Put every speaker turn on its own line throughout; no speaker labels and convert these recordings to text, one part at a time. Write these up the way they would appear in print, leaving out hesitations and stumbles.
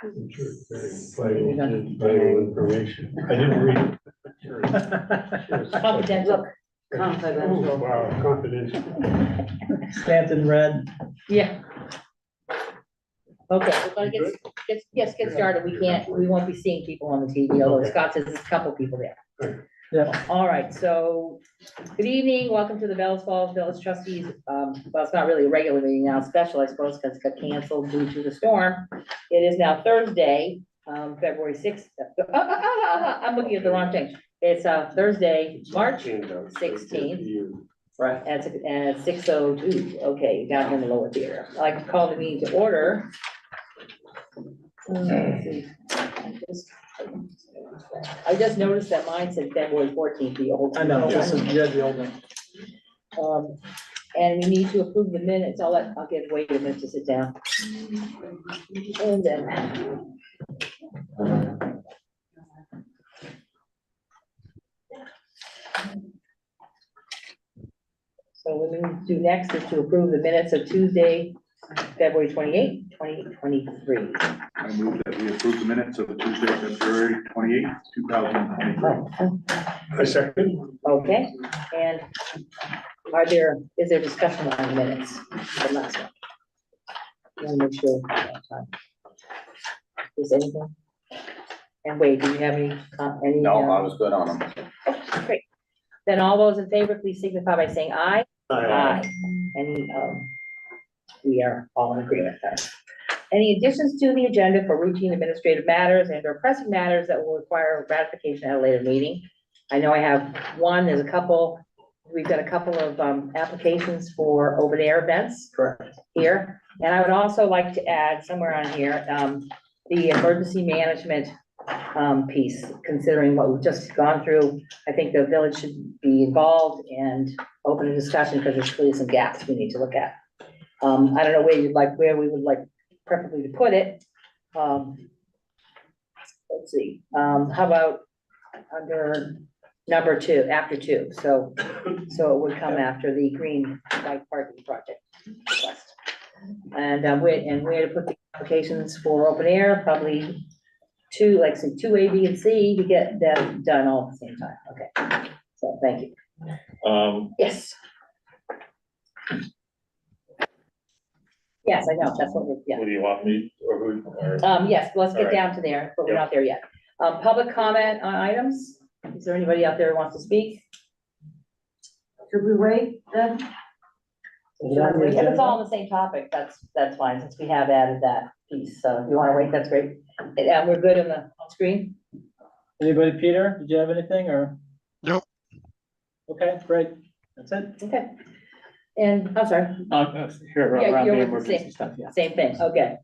I'm sure it's very vital information. I didn't read it. Sure.
Confidential.
Oh,
Confidential.
wow, confidential.
Stamped in red.
Yeah. Okay, we're gonna get started. We won't be seeing people on the TV, although
Okay.
Scott says there's a couple people there.
Yeah.
All right, so, good evening, welcome to the Bellows Falls Village Trustees. Well, it's not really a regular meeting now, special, I suppose, because it got canceled due to the storm. It is now Thursday, February 6th. I'm looking at the wrong thing. It's Thursday, March 16th. Right, at 6:02, okay, down in the lower theater. I'd like to call the meeting to order. Let's see. I just noticed that mine said February 14th, the old.
I know, this is, yeah, the old one.
And we need to approve the minutes. I'll give Wade a minute to sit down. And then. So what we need to do next is to approve the minutes of Tuesday, February 28th, 2023.
I move that we approve the minutes of Tuesday, February 28th, 2023.
I second.
Okay, and is there discussion on the minutes? The last one. Let me make sure. Is anything? And Wade, do you have any?
No, I was good on them.
Great. Then all those in favor, please signify by saying aye. Aye. Any, we are all in agreement there. Any additions to the agenda for routine administrative matters and or pressing matters that will require ratification at a later meeting? I know I have one, we've got a couple of applications for open air events.
Correct.
Here, and I would also like to add somewhere on here, the emergency management piece, considering what we've just gone through. I think the village should be involved and open a discussion because there's clearly some gaps we need to look at. I don't know where we would like preferably to put it. Let's see, how about under number 2, after 2, so it would come after the green bike parking project request. And where to put the applications for open air, probably 2, like say 2A, B, and C, to get them done all at the same time. Okay, so thank you. Yes. Yes, I know, that's what we're, yeah.
What do you want me, or who, or?
Yes, let's
All
get
right.
down to there, but we're not there yet. Public comment on items? Is there anybody out there who wants to speak?
Should we wait then?
If it's all on the same topic, that's fine, since we have added that piece, so if you wanna wait, that's great. And we're good on the screen?
Anybody, Peter, did you have anything, or?
Nope.
Okay, great, that's it.
Okay. And, I'm sorry,
Here,
Yeah,
around
you're
the
with the
emergency
same-
stuff, yeah.
same thing, okay.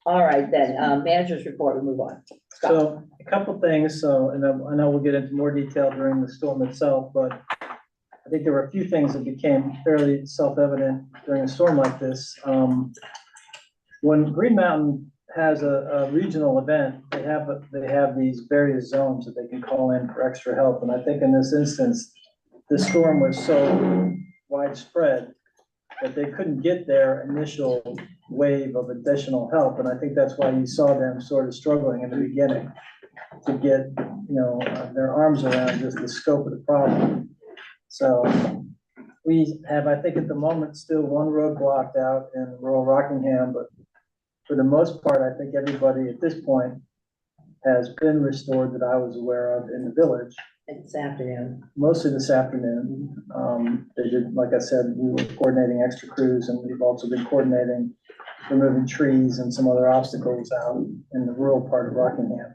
All right, then, manager's report, we move on. Scott.
So, a couple things, so, and I know we'll get into more detail during the storm itself, but I think there were a few things that became fairly self-evident during a storm like this. When Green Mountain has a regional event, they have these various zones that they can call in for extra help, and I think in this instance, the storm was so widespread that they couldn't get their initial wave of additional help, and I think that's why you saw them sort of struggling in the beginning to get, their arms around just the scope of the problem. So we have, I think at the moment, still one road blocked out in rural Rockingham, but for the most part, I think everybody at this point has been restored that I was aware of in the village.
This afternoon.
Mostly this afternoon. They did, like I said, we were coordinating extra crews, and we've also been coordinating removing trees and some other obstacles out in the rural part of Rockingham.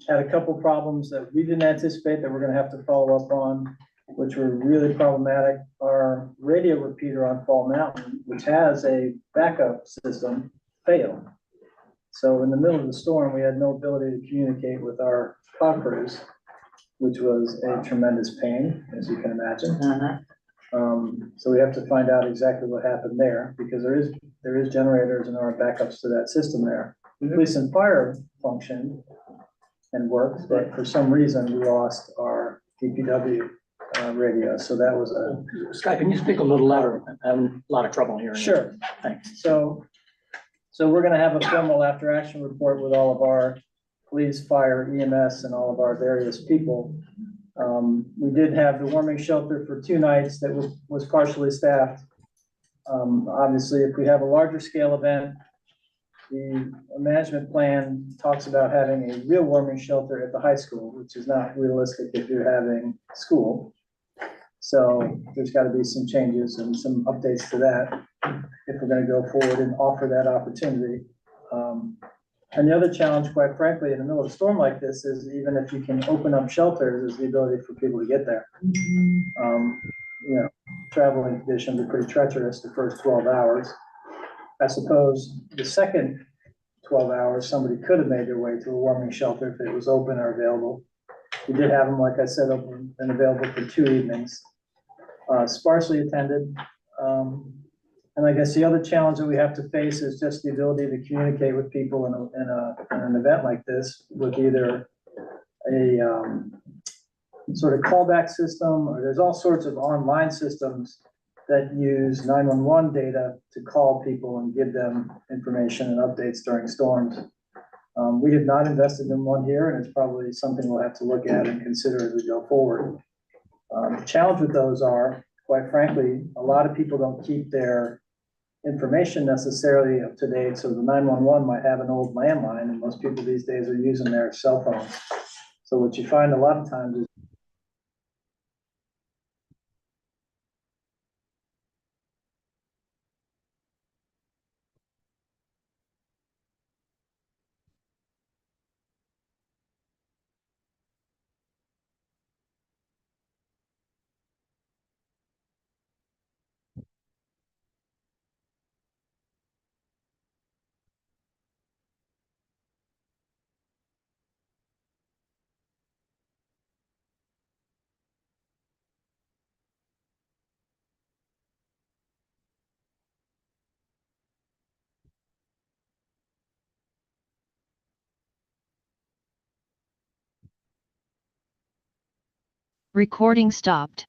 Had a couple problems that we didn't anticipate that we're gonna have to follow up on, which were really problematic. Our radio repeater on Fall Mountain, which has a backup system, failed. So in the middle of the storm, we had no ability to communicate with our cloud crews, which was a tremendous pain, as you can imagine. So we have to find out exactly what happened there, because there is generators and there are backups to that system there. Police and fire functioned and worked, but for some reason we lost our DPW radio, so that was a.
Scott, can you speak a little louder? I'm having a lot of trouble hearing.
Sure,
Thanks.
so So we're gonna have a formal after action report with all of our police, fire, EMS, and all of our various people. We did have the warming shelter for 2 nights that was partially staffed. Obviously, if we have a larger scale event, the management plan talks about having a real warming shelter at the high school, which is not realistic if you're having school. So there's got to be some changes and some updates to that if we're going to go forward and offer that opportunity. And the other challenge, quite frankly, in the middle of a storm like this is even if you can open up shelters, is the ability for people to get there. Traveling conditions are pretty treacherous the first 12 hours. I suppose the second 12 hours, somebody could have made their way to a warming shelter if it was open or available. We did have them, like I said, open and available for 2 evenings, sparsely attended. And I guess the other challenge that we have to face is just the ability to communicate with people in an event like this with either a sort of callback system, or there's all sorts of online systems that use 911 data to call people and give them information and updates during storms. We have not invested in one here, and it's probably something we'll have to look at and consider as we go forward. The challenge with those are, quite frankly, a lot of people don't keep their information necessarily up to date. So the 911 might have an old landline, and most people these days are using their cell phones. So what you find a lot of times is
Recording stopped.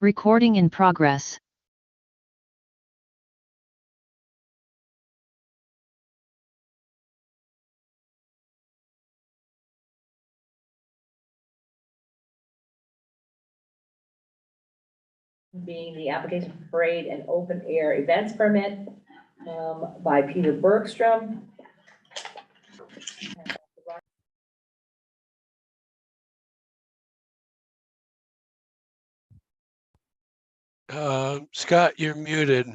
Recording in progress.
Being the application for parade and open air events permit by Peter Bergstrom.
Scott, you're muted.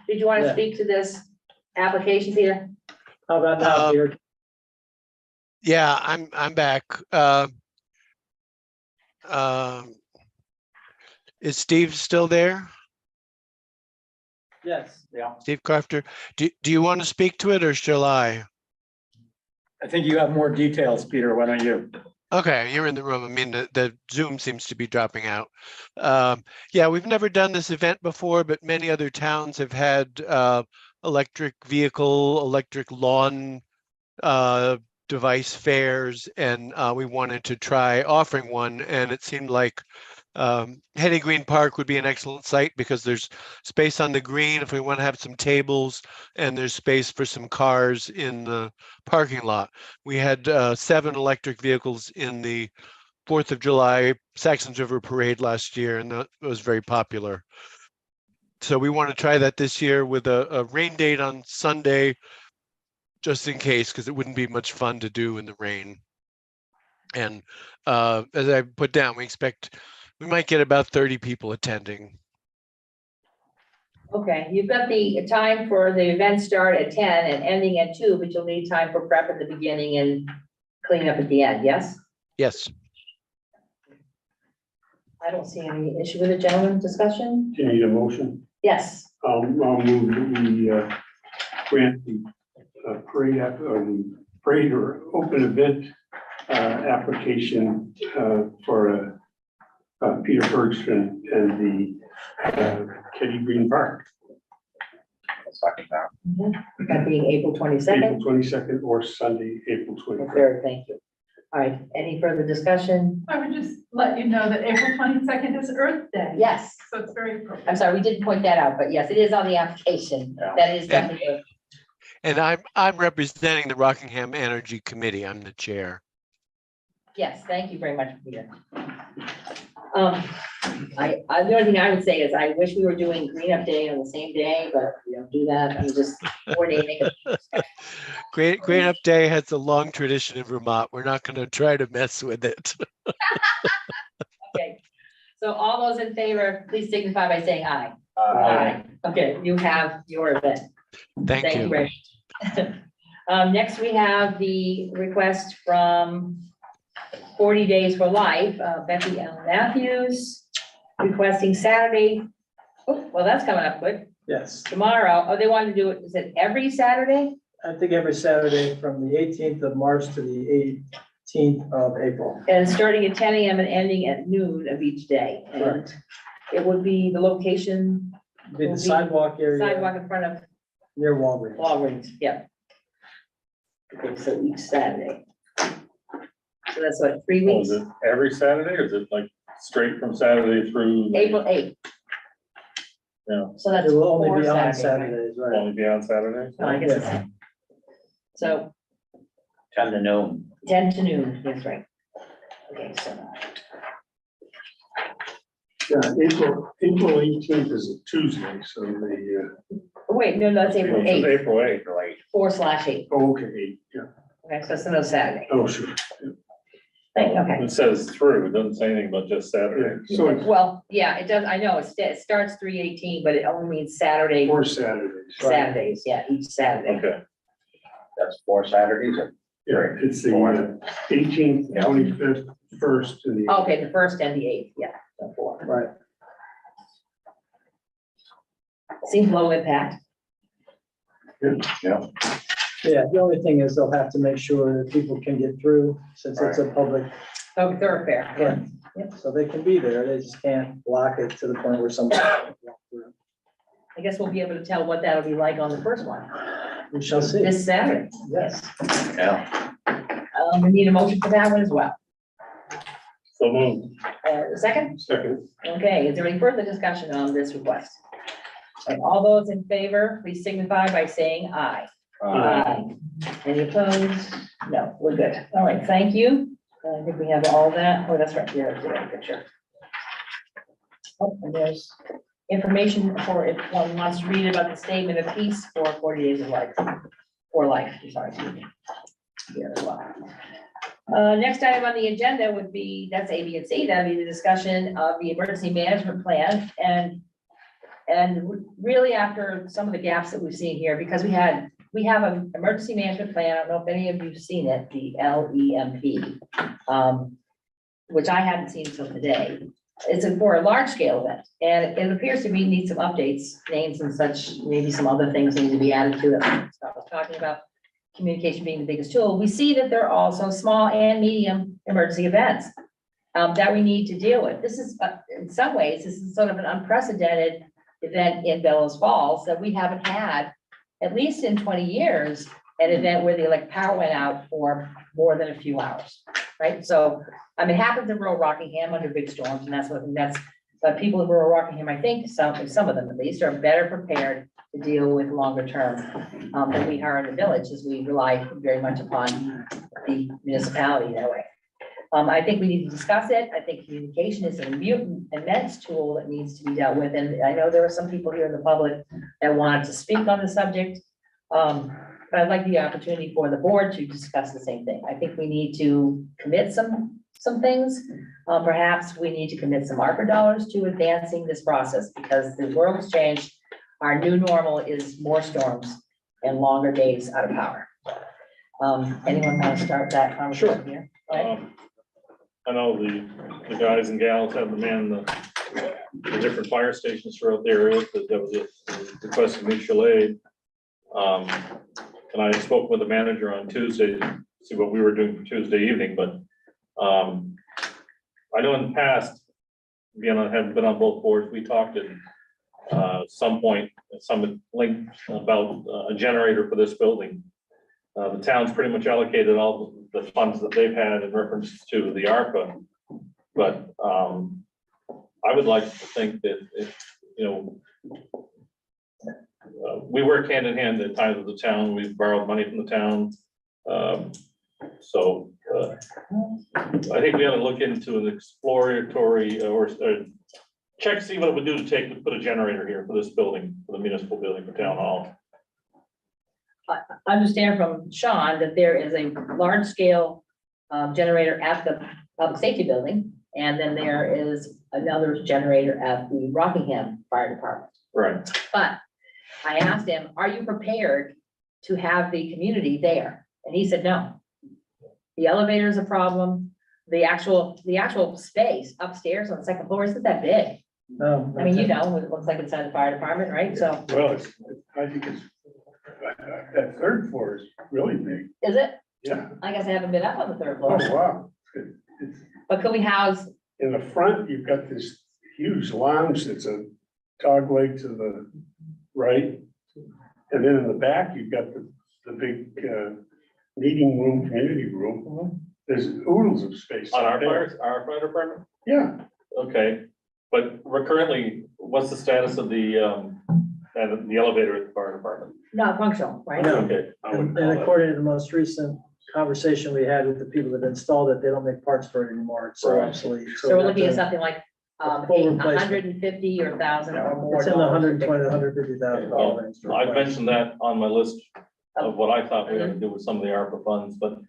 Did you want to
Yeah.
speak to this application, Peter?
How about now, Peter?
Yeah, I'm back. Is Steve still there?
Yes.
Yeah.
Steve Crafter? Do you want to speak to it or shall I?
I think you have more details, Peter. Why don't you?
Okay, you're in the room. I mean, the Zoom seems to be dropping out. Yeah, we've never done this event before, but many other towns have had electric vehicle, electric lawn device fairs, and we wanted to try offering one, and it seemed like Hetty Green Park would be an excellent site because there's space on the green if we want to have some tables, and there's space for some cars in the parking lot. We had 7 electric vehicles in the 4th of July Saxons River Parade last year, and that was very popular. So we want to try that this year with a rain date on Sunday, just in case, because it wouldn't be much fun to do in the rain. And as I put down, we might get about 30 people attending.
Okay, you've got the time for the event start at 10 and ending at 2, but you'll need time for prep at the beginning and clean up at the end, yes?
Yes.
I don't see any issue with it, gentlemen. Discussion?
Do you need a motion?
Yes.
I'll move that we grant the parade or open event application for Peter Bergstrom and the Hetty Green Park.
That being April 22nd.
April 22nd or Sunday, April 23rd.
Third, thank you. All right, any further discussion?
I would just let you know that April 22nd is Earth Day.
Yes,
So it's very appropriate.
I'm sorry, we didn't point that out, but yes, it is on the application.
Yeah.
That is definitely.
And I'm representing the Rockingham Energy Committee. I'm the chair.
Yes, thank you very much, Peter. The only thing I would say is I wish we were doing Green Up Day on the same day, but we don't do that. I'm just coordinating.
Great Up Day has a long tradition in Vermont. We're not going to try to mess with it.
Okay, so all those in favor, please signify by saying aye.
Aye.
Okay, you have your event.
Thank you.
very much. Next, we have the request from 40 Days for Life, Becky L. Matthews, requesting Saturday. Oh, well, that's coming up quick.
Yes.
Tomorrow. Oh, they want to do it, is it every Saturday?
I think every Saturday from the 18th of March to the 18th of April.
And starting at 10 a.m. and ending at noon of each day. And
Correct.
it would be the location,
Be the sidewalk area
sidewalk in front of
near Walgreens.
Walgreens, yeah. Okay, so each Saturday. So that's what, 3
Oh,
weeks?
is it every Saturday or is it like straight from Saturday through?
April 8th.
Yeah.
So that's
It will only
4
be on
Saturdays.
Saturdays, right?
Only be on Saturday?
No, I guess it's. So
10 to noon.
10 to noon, that's right. Okay, so,
Yeah, April 18th is a Tuesday, so
oh, wait, no, that's April 8th,
April 8th, right?
4/8.
okay, yeah,
Okay, so it's another Saturday.
oh, sure.
Okay.
It says through, it doesn't say anything about just
Yeah,
Saturday.
so it's
Well, yeah, it does, I know, it starts 3/18, but it only means Saturday,
4 Saturdays.
Saturdays, yeah, each Saturday.
Okay.
That's 4 Saturdays.
Yeah, it's the 18th, 25th, 1st, and the.
Okay, the 1st and the 8th, yeah, so 4.
Right.
Seems low impact.
Yeah.
Yeah, the only thing is they'll have to make sure that people can get through since it's a public,
Oh, thoroughfare, yeah.
Right. So they can be there. They just can't block it to the point where somebody can't walk through.
I guess we'll be able to tell what that'll be like on the first one,
We shall see.
this Saturday.
Yes.
Yeah.
We need a motion for that one as well.
So moved.
Second?
Second.
Okay, is there any further discussion on this request? And all those in favor, please signify by saying aye. Aye. Any opposed? No, we're good. All right, thank you. I think we have all that. Oh, that's right here, that's the right picture. Oh, and there's information for if one wants to read about the statement of peace for 40 days of life, or life, I'm sorry. Excuse me. Here as well. Next item on the agenda would be, that's A, B, and C, that'd be the discussion of the emergency management plan. And really after some of the gaps that we've seen here, because we have an emergency management plan, I don't know if any of you've seen it, the LEMP, which I hadn't seen until today. It's for a large scale event, and it appears to me needs some updates, names and such, maybe some other things need to be added to it. Scott was talking about communication being the biggest tool. We see that there are also small and medium emergency events that we need to deal with. This is, in some ways, this is sort of an unprecedented event in Bellows Falls that we haven't had, at least in 20 years, an event where the power went out for more than a few hours, right? So, I mean, it happens in rural Rockingham under big storms, and but people in rural Rockingham, I think, some of them at least, are better prepared to deal with longer term than we are in the village, as we rely very much upon the municipality that way. I think we need to discuss it. I think communication is an immense tool that needs to be dealt with. And I know there are some people here in the public that wanted to speak on the subject. But I'd like the opportunity for the board to discuss the same thing. I think we need to commit some things. Perhaps we need to commit some ARPA dollars to advancing this process, because the world has changed. Our new normal is more storms and longer days out of power. Anyone want to start that conversation here? Right?
I know the guys and gals have manned the different fire stations throughout the area, that was a request of mutual aid. And I spoke with the manager on Tuesday to see what we were doing for Tuesday evening, but I know in the past, having been on both boards, we talked at some point, at some link about a generator for this building. The town's pretty much allocated all the funds that they've had in reference to the ARPA. But I would like to think that if, we work hand in hand at times with the town, we've borrowed money from the town. So I think we ought to look into an exploratory or check to see what it would do to put a generator here for this building, for the municipal building for town hall.
I understand from Sean that there is a large scale generator at the public safety building, and then there is another generator at the Rockingham Fire Department.
Right.
But I asked him, are you prepared to have the community there? And he said, no. The elevator is a problem. The actual space upstairs on the second floor isn't that big.
No.
I mean, it looks like inside the fire department, right? So,
Well, I think that third floor is really big.
is it?
Yeah.
I guess I haven't been up on the third
Oh,
floor.
wow. It's-
But could we house,
In the front, you've got this huge lounge that's a dog leg to the right. And then in the back, you've got the big meeting room, community room. There's oodles of space.
On
out
our
there.
fire department?
Yeah,
Okay, but we're currently, what's the status of the elevator at the fire department?
not functional, right?
No.
Okay. I wouldn't call
And
that-
according to the most recent conversation we had with the people that installed it, they don't make parts for it anymore. It's so
Right.
obsolete.
So we're looking at
that's a-
something like,
a full replacement.
150 or 1,000 or more.
It's in the
dollars.
$120,000 to $150,000 range. to
I've
replace.
mentioned that on my list of what I thought we ought to do with some of the ARPA funds, but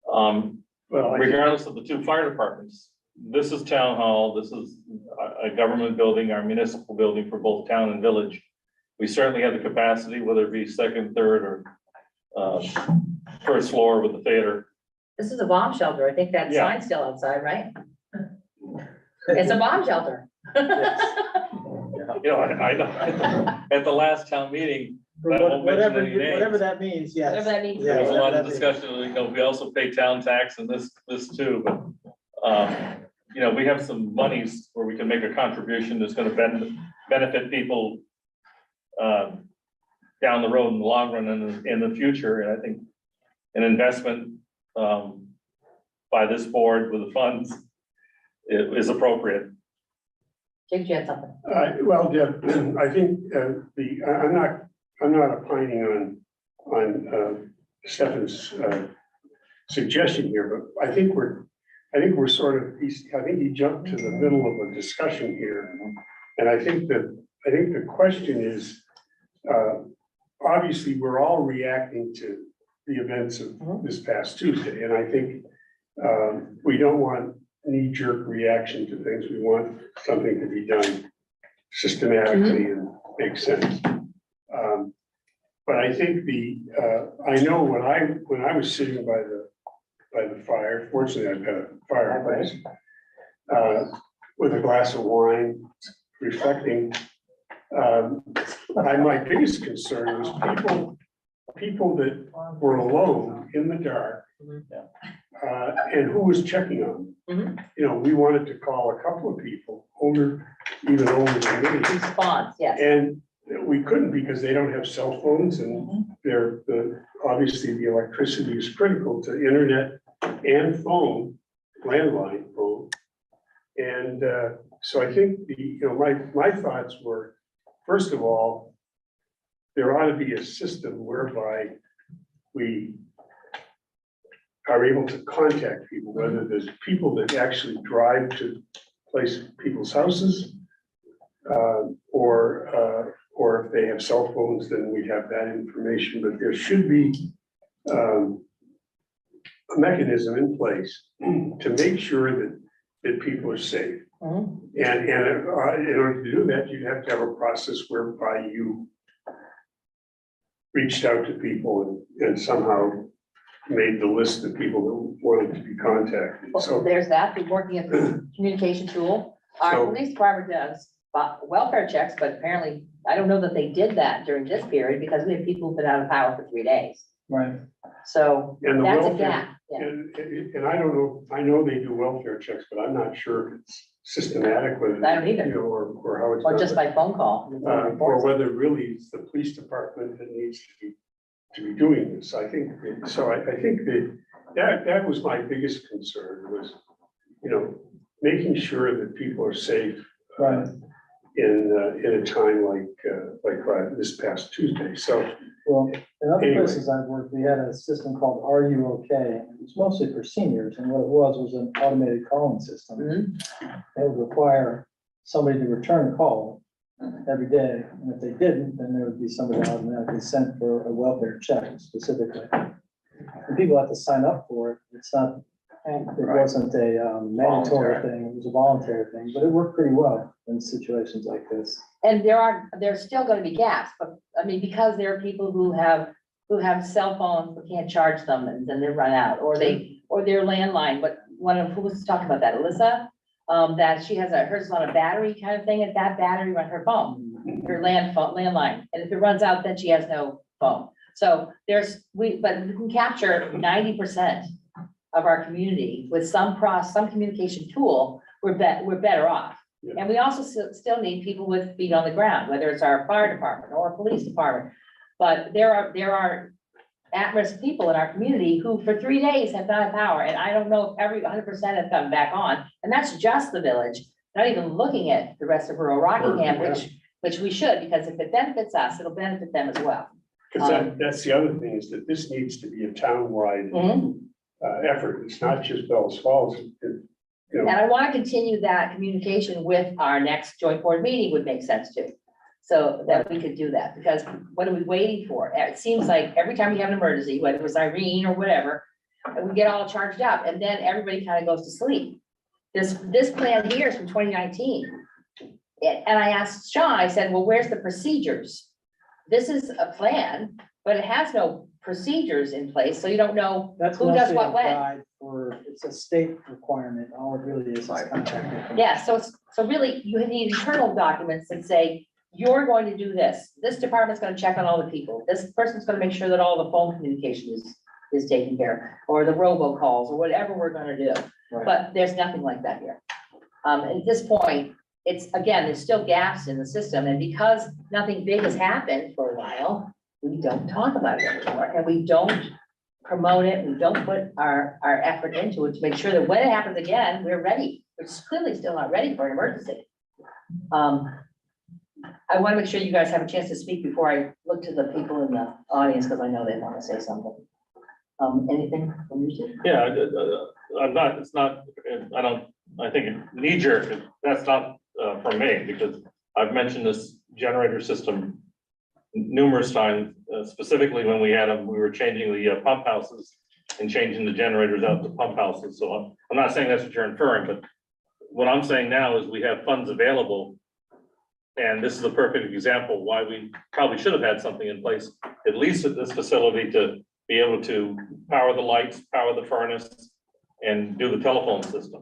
well, I think-
regardless of the two fire departments, this is town hall, this is a government building, our municipal building for both town and village. We certainly have the capacity, whether it be second, third, or first floor with the theater.
This is a bomb shelter. I think that
Yeah.
sign's still outside, right? It's a bomb shelter.
You know, I know, at the last town meeting, I won't mention
Whatever,
any names.
whatever that means, yes.
Whatever that means.
Yeah,
There was a lot of
whatever that means.
discussion, we also pay town tax and this too, but, we have some monies where we can make a contribution that's gonna benefit people down the road in the long run and in the future, and I think an investment by this board with the funds is appropriate.
Jake, you had something?
Well, yeah, I think, I'm not opining on Stefan's, suggestion here, but I think we're sort of, I think he jumped to the middle of a discussion here. And I think the question is, obviously, we're all reacting to the events of this past Tuesday, and I think we don't want knee-jerk reaction to things. We want something to be done systematically and make sense. But I think I know when I was sitting by the fire, fortunately, I've got a fireplace, with a glass of wine, reflecting. My biggest concern was people that were alone in the dark, and who was checking on them. You know, we wanted to call a couple of people even older than me.
Response, yes.
And we couldn't because they don't have cell phones, and obviously the electricity is critical to internet and phone, landline phone. And so I think my thoughts were, first of all, there ought to be a system whereby we are able to contact people, whether there's people that actually drive to people's houses, or if they have cell phones, then we'd have that information. But there should be a mechanism in place to make sure that people are safe. And in order to do that, you'd have to have a process whereby you reached out to people and somehow made the list of people that wanted to be contacted. So
There's that, we're working at the communication tool. Our
So-
police department does welfare checks, but apparently, I don't know that they did that during this period because we have people who've been out of power for 3 days.
Right.
So
And the
that's a
welfare-
gap. Yeah.
And I don't know, I know they do welfare checks, but I'm not sure if it's systematic with.
I don't either.
Or how it's
Or
done.
just by phone call.
Or whether really it's the police department that needs to be doing this. I think that was my biggest concern was, making sure that people are safe.
Right.
In a time like this past Tuesday. So,
Well, in other
Anyway.
places I've worked, we had a system called Are You Okay? It was mostly for seniors, and what it was an automated calling system. It would require somebody to return a call every day, and if they didn't, then there would be somebody automatically sent for a welfare check specifically. And people have to sign up for it. It's not, it wasn't a mandatory thing, it was a voluntary thing, but it worked pretty well in situations like this.
And there's still gonna be gaps, but I mean, because there are people who have cell phones, but can't charge them and then they run out, or their landline, but who was talking about that, Alyssa? That she has hers is on a battery kind of thing, and that battery on her phone, her landline, and if it runs out, then she has no phone. So but we can capture 90% of our community with some communication tool, we're better off.
Yeah.
And we also still need people with feet on the ground, whether it's our fire department or police department. But there are at-risk people in our community who for 3 days have not had power, and I don't know if 100% have come back on, and that's just the village, not even looking at the rest of rural Rockingham, which we should, because if it benefits us, it'll benefit them as well.
because that's the other thing is that this needs to be a town-wide effort. It's not just Bellows Falls.
And I want to continue that communication with our next joint board meeting would make sense too. So that we could do that, because what are we waiting for? It seems like every time we have an emergency, whether it was Irene or whatever, we get all charged up and then everybody kind of goes to sleep. This plan here is from 2019. And I asked Sean, I said, well, where's the procedures? This is a plan, but it has no procedures in place, so you don't know
That's
who does
mostly
what
a
when.
guide for, it's a state requirement, all it really is contract.
Yeah, so really, you need internal documents that say, you're going to do this. This department's gonna check on all the people. This person's gonna make sure that all the phone communication is taken care of, or the robocalls, or whatever we're gonna do.
Right.
But there's nothing like that here. At this point, there's still gaps in the system, and because nothing big has happened for a while, we don't talk about it anymore, and we don't promote it, we don't put our effort into it to make sure that when it happens again, we're ready, which is clearly still not ready for an emergency. I want to make sure you guys have a chance to speak before I look to the people in the audience, because I know they want to say something. Anything from you two?
Yeah, I'm not, it's not, I think knee jerk, that's not from me, because I've mentioned this generator system numerous times, specifically when we had them, we were changing the pump houses and changing the generators out to pump houses. So I'm not saying that's what you're inferring, but what I'm saying now is we have funds available. And this is a perfect example why we probably should have had something in place, at least at this facility, to be able to power the lights, power the furnace, and do the telephone system.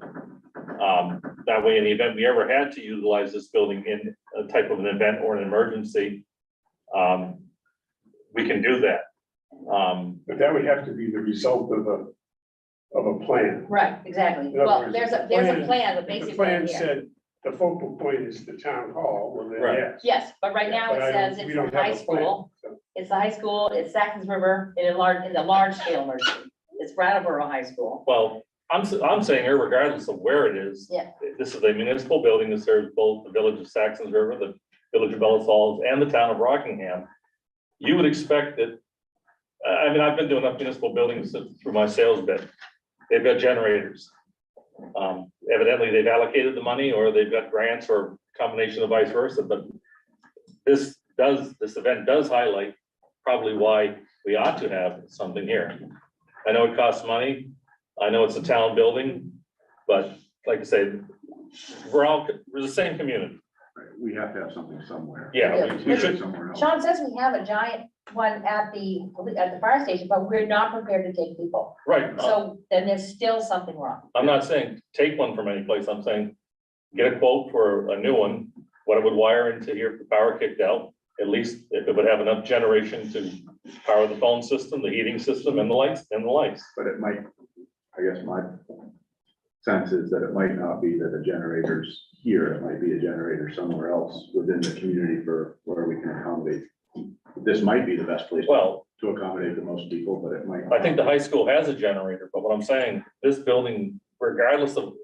That way, in the event we ever had to utilize this building in a type of an event or an emergency, we can do that.
But that would have to be the result of a plan.
Right, exactly.
In other
Well,
words,
there's
if
a
the
plan, the
If
basic
the
plan
plan
here.
said the focal point is the town hall, well then
Right.
yes.
Yes, but right now
But
it
I
says
don't-
it's
we
the
don't have
high
a plan,
school,
so.
it's the high school, it's Saxons River, in the large scale emergency. It's Brattleboro High School.
Well, I'm saying regardless of where it is.
Yeah.
This is a municipal building that serves both the village of Saxons River, the village of Bellows Falls, and the town of Rockingham. You would expect that, I mean, I've been doing up municipal buildings through my sales bit. They've got generators. Evidently, they've allocated the money, or they've got grants, or combination of vice versa, but this event does highlight probably why we ought to have something here. I know it costs money. I know it's a town building, but like I said, we're the same community.
Right, we have to have something somewhere.
Yeah, we should.
Somewhere else.
Sean says we have a giant one at the fire station, but we're not prepared to take people.
Right.
So then there's still something wrong.
I'm not saying take one from any place. I'm saying get a quote for a new one, what it would wire into here if the power kicked out. At least if it would have enough generation to power the phone system, the heating system, and the lights,
But it might, I guess my sense is that it might not be that a generator's here, it might be a generator somewhere else within the community for where we can accommodate. This might be the best place
Well,
to accommodate the most people, but it might.
I think the high school has a generator, but what I'm saying, this building, regardless of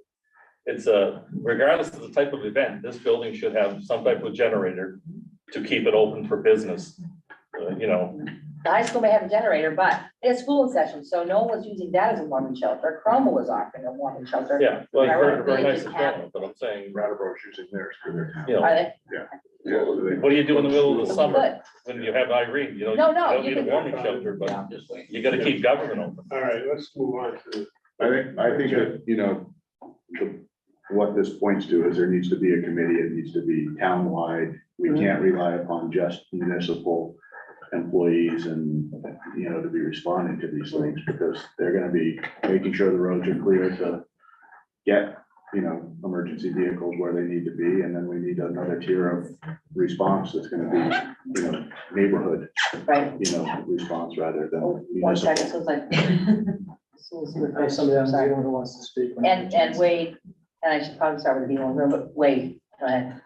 the type of event, this building should have some type of generator to keep it open for business.
The high school may have a generator, but it's school in session, so no one was using that as a warming shelter. Chroma was offering a warming shelter.
Yeah, well, it's very, very nice
Really
of
have-
them, but I'm saying,
Brattleboro's using theirs for their town.
you
Are
know,
they?
Yeah, so they-
what do you do in the middle of the
So
summer
good.
when you have Irene? You
No,
don't
you
need a
can-
warming shelter, but
Yeah.
you gotta keep government open.
All right, let's move on to.
I think that, what this points to is there needs to be a committee, it needs to be townwide. We can't rely upon just municipal employees and, to be responding to these things, because they're gonna be making sure the roads are clear to get, emergency vehicles where they need to be, and then we need another tier of response that's gonna be, neighborhood,
Right.
response rather than
One second,
municipal.
so it's like.
I have somebody on Zoom who wants to speak.
And Wade, and I should probably start with the people in the room, but Wade, go ahead.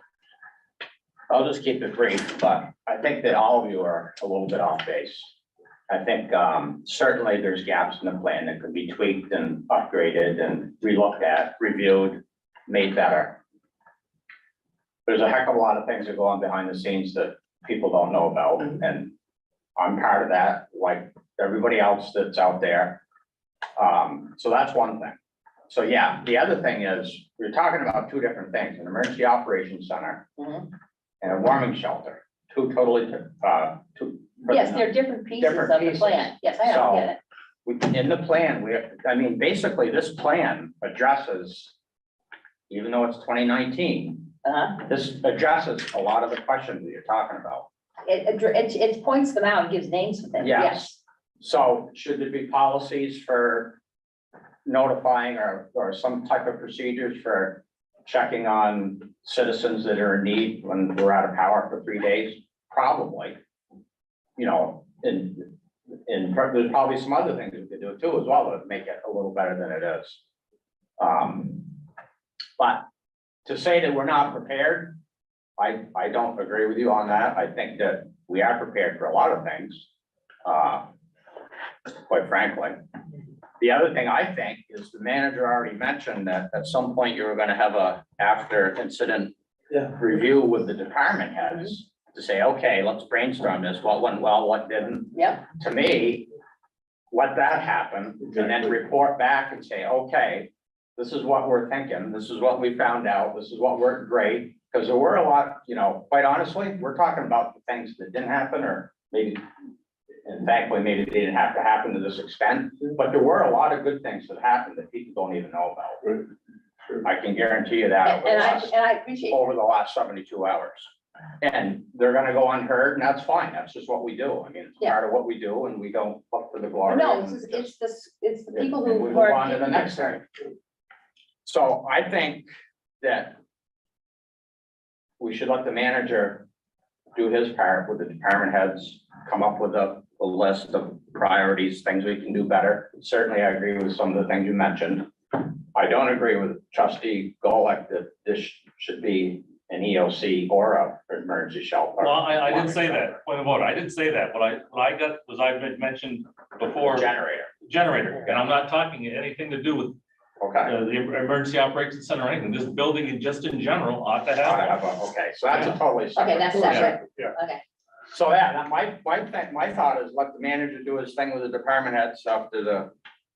I'll just keep it brief, but I think that all of you are a little bit off base. I think certainly there's gaps in the plan that could be tweaked and upgraded and relooked at, reviewed, made better. There's a heck of a lot of things that go on behind the scenes that people don't know about, and I'm part of that, like everybody else that's out there. So that's one thing. So yeah, the other thing is, we're talking about two different things, an emergency operations center
Mhm.
and a warming shelter, two totally,
Yes, they're different pieces of
Different
the
pieces.
plan. Yes, I know, I get it.
in the plan, basically, this plan addresses, even though it's 2019,
Uh-huh.
this addresses a lot of the questions that you're talking about.
It points them out and gives names for things, yes.
Yes. So should there be policies for notifying or some type of procedures for checking on citizens that are in need when we're out of power for 3 days? Probably. And there's probably some other things we could do too as well to make it a little better than it is. But to say that we're not prepared, I don't agree with you on that. I think that we are prepared for a lot of things. quite frankly. The other thing I think is the manager already mentioned that at some point you were gonna have a after incident
Yeah.
review with the department heads to say, okay, let's brainstorm this, what went well, what didn't.
Yep,
To me, let that happen and then report back and say, okay, this is what we're thinking, this is what we found out, this is what worked great. Because there were a lot, you know, quite honestly, we're talking about the things that didn't happen or maybe, and thankfully, maybe they didn't have to happen to this extent. But there were a lot of good things that happened that people don't even know about. I can guarantee you that
and I appreciate,
over the last 72 hours. And they're gonna go unheard, and that's fine, that's just what we do. I mean, it's
Yeah.
part of what we do, and we don't look for the glory.
no,
and
it's the people
and
who
we move
are.
on to the next thing. So I think that we should let the manager do his part with the department heads, come up with a list of priorities, things we can do better. Certainly, I agree with some of the things you mentioned. I don't agree with trustee Golek that this should be an EOC or a emergency shelter.
Well, I didn't say that, point of order, I didn't say that, what I got was I mentioned before. Generator, and I'm not talking anything to do with
Okay.
the emergency operations center or anything, this building in just in general ought to have.
Okay, so that's a totally separate.
Okay, that's separate,
Yeah.
okay.
So yeah, that my thought is let the manager do his thing with the department heads after the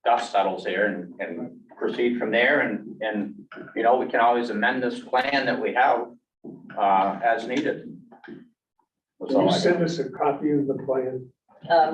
dust settles here and proceed from there and, you know, we can always amend this plan that we have, as needed. That's
Can
all
you
I got.
send us a copy of the plan?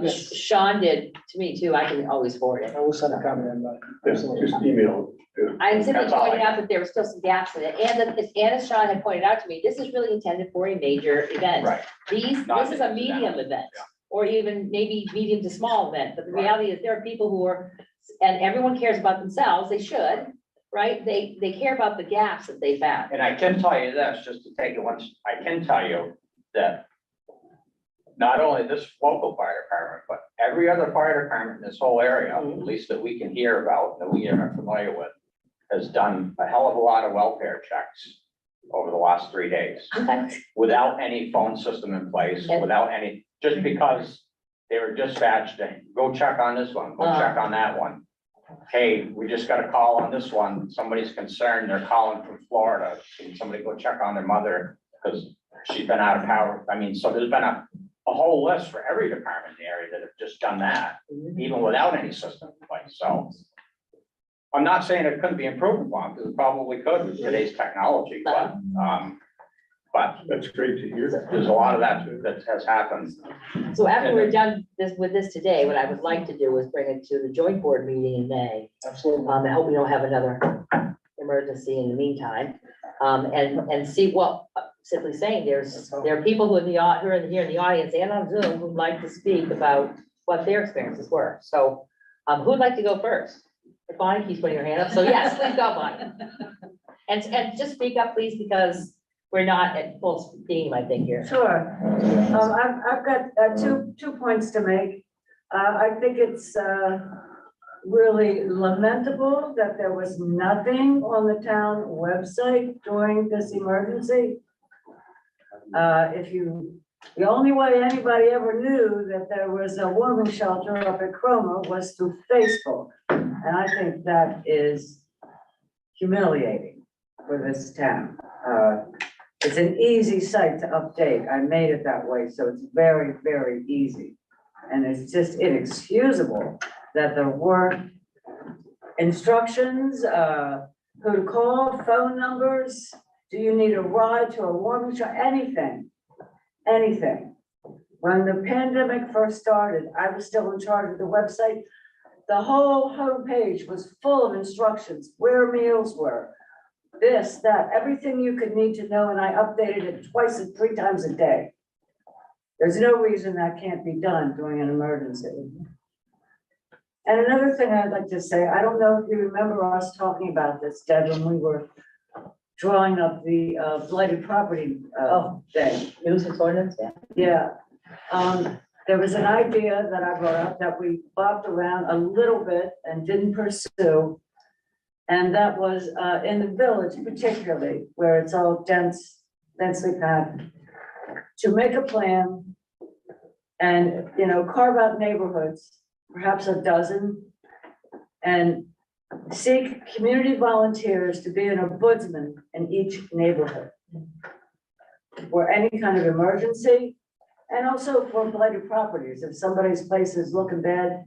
Sean did to me too, I can always forward it.
I will send a comment in, but.
Just email it.
I'm simply
That's all I
pointing out
got.
that there were still some gaps in it, and that, as Sean had pointed out to me, this is really intended for a major event.
Right,
This is a medium event,
Yeah.
or even maybe medium to small event, but the reality is there are people who are, and everyone cares about themselves, they should, right? They care about the gaps that they found.
and I can tell you this, just to take it once, I can tell you that not only this local fire department, but every other fire department in this whole area, at least that we can hear about, that we are familiar with, has done a hell of a lot of welfare checks over the last 3 days,
Okay.
without any phone system in place,
And-
without any, just because they were dispatched to go check on this one, go check on that one. Hey, we just got a call on this one, somebody's concerned, they're calling from Florida, can somebody go check on their mother, because she's been out of power. I mean, so there's been a whole list for every department in the area that have just done that, even without any system in place, so. I'm not saying it couldn't be improved upon, because it probably could with today's technology, but
That's great to hear.
there's a lot of that that has happened.
So after we're done with this today, what I would like to do is bring it to the joint board meeting in May.
Absolutely.
I hope we don't have another emergency in the meantime, and see what, simply saying, there are people who are here in the audience and on Zoom who'd like to speak about what their experiences were. So, who'd like to go first? Bonnie keeps putting her hand up, so yes, please go, Bonnie. And just speak up, please, because we're not at full steam, I think, here.
Sure. I've got two points to make. I think it's really lamentable that there was nothing on the town website during this emergency. The only way anybody ever knew that there was a warming shelter up at Cromer was through Facebook. And I think that is humiliating for this town. It's an easy site to update. I made it that way, so it's very, very easy. And it's just inexcusable that there weren't instructions, who to call, phone numbers. Do you need a ride to a warming shelter? Anything. When the pandemic first started, I was still in charge of the website. The whole homepage was full of instructions, where meals were, this, that, everything you could need to know, and I updated it twice and 3 times a day. There's no reason that can't be done during an emergency. And another thing I'd like to say, I don't know if you remember us talking about this, Deb, when we were drawing up the blighted property thing.
Nuisance ordinance, yeah.
Yeah. There was an idea that I brought up that we bopped around a little bit and didn't pursue. And that was in the village particularly, where it's all densely packed, to make a plan and, carve out neighborhoods perhaps a dozen, and seek community volunteers to be an ombudsman in each neighborhood for any kind of emergency, and also for blighted properties. If somebody's place is looking bad,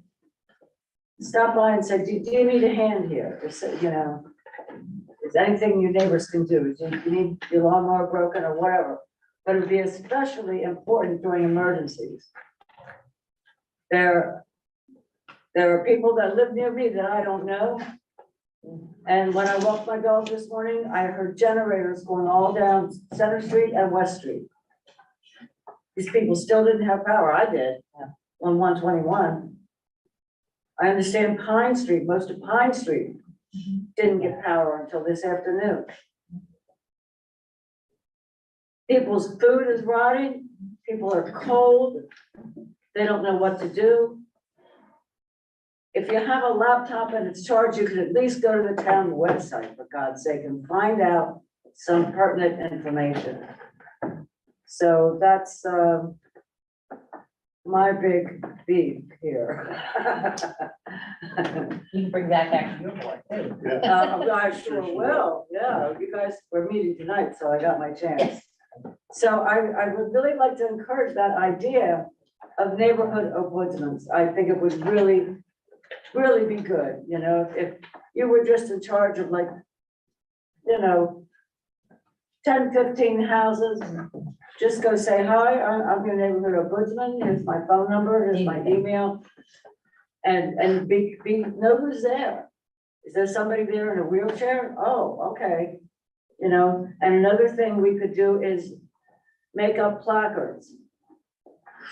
stop by and say, do you need a hand here? Or say, you know, is anything your neighbors can do? Do you need your lawnmower broken or whatever? But it'd be especially important during emergencies. There are people that live near me that I don't know. And when I walked my dog this morning, I heard generators going all down Center Street and West Street. These people still didn't have power. I did on 121. I understand Pine Street, most of Pine Street didn't get power until this afternoon. People's food is rotting. People are cold. They don't know what to do. If you have a laptop and it's charged, you could at least go to the town website, for God's sake, and find out some pertinent information. So that's my big beef here.
You can bring that back to your board too.
I sure will, yeah, you guys were meeting tonight, so I got my chance. So I would really like to encourage that idea of neighborhood ombudsmen. I think it would really be good, you know, if you were just in charge of like, you know, 10, 15 houses, just go say, hi, I'm your neighborhood ombudsman, here's my phone number, here's my email. And know who's there. Is there somebody there in a wheelchair? Oh, okay. You know, and another thing we could do is make up placards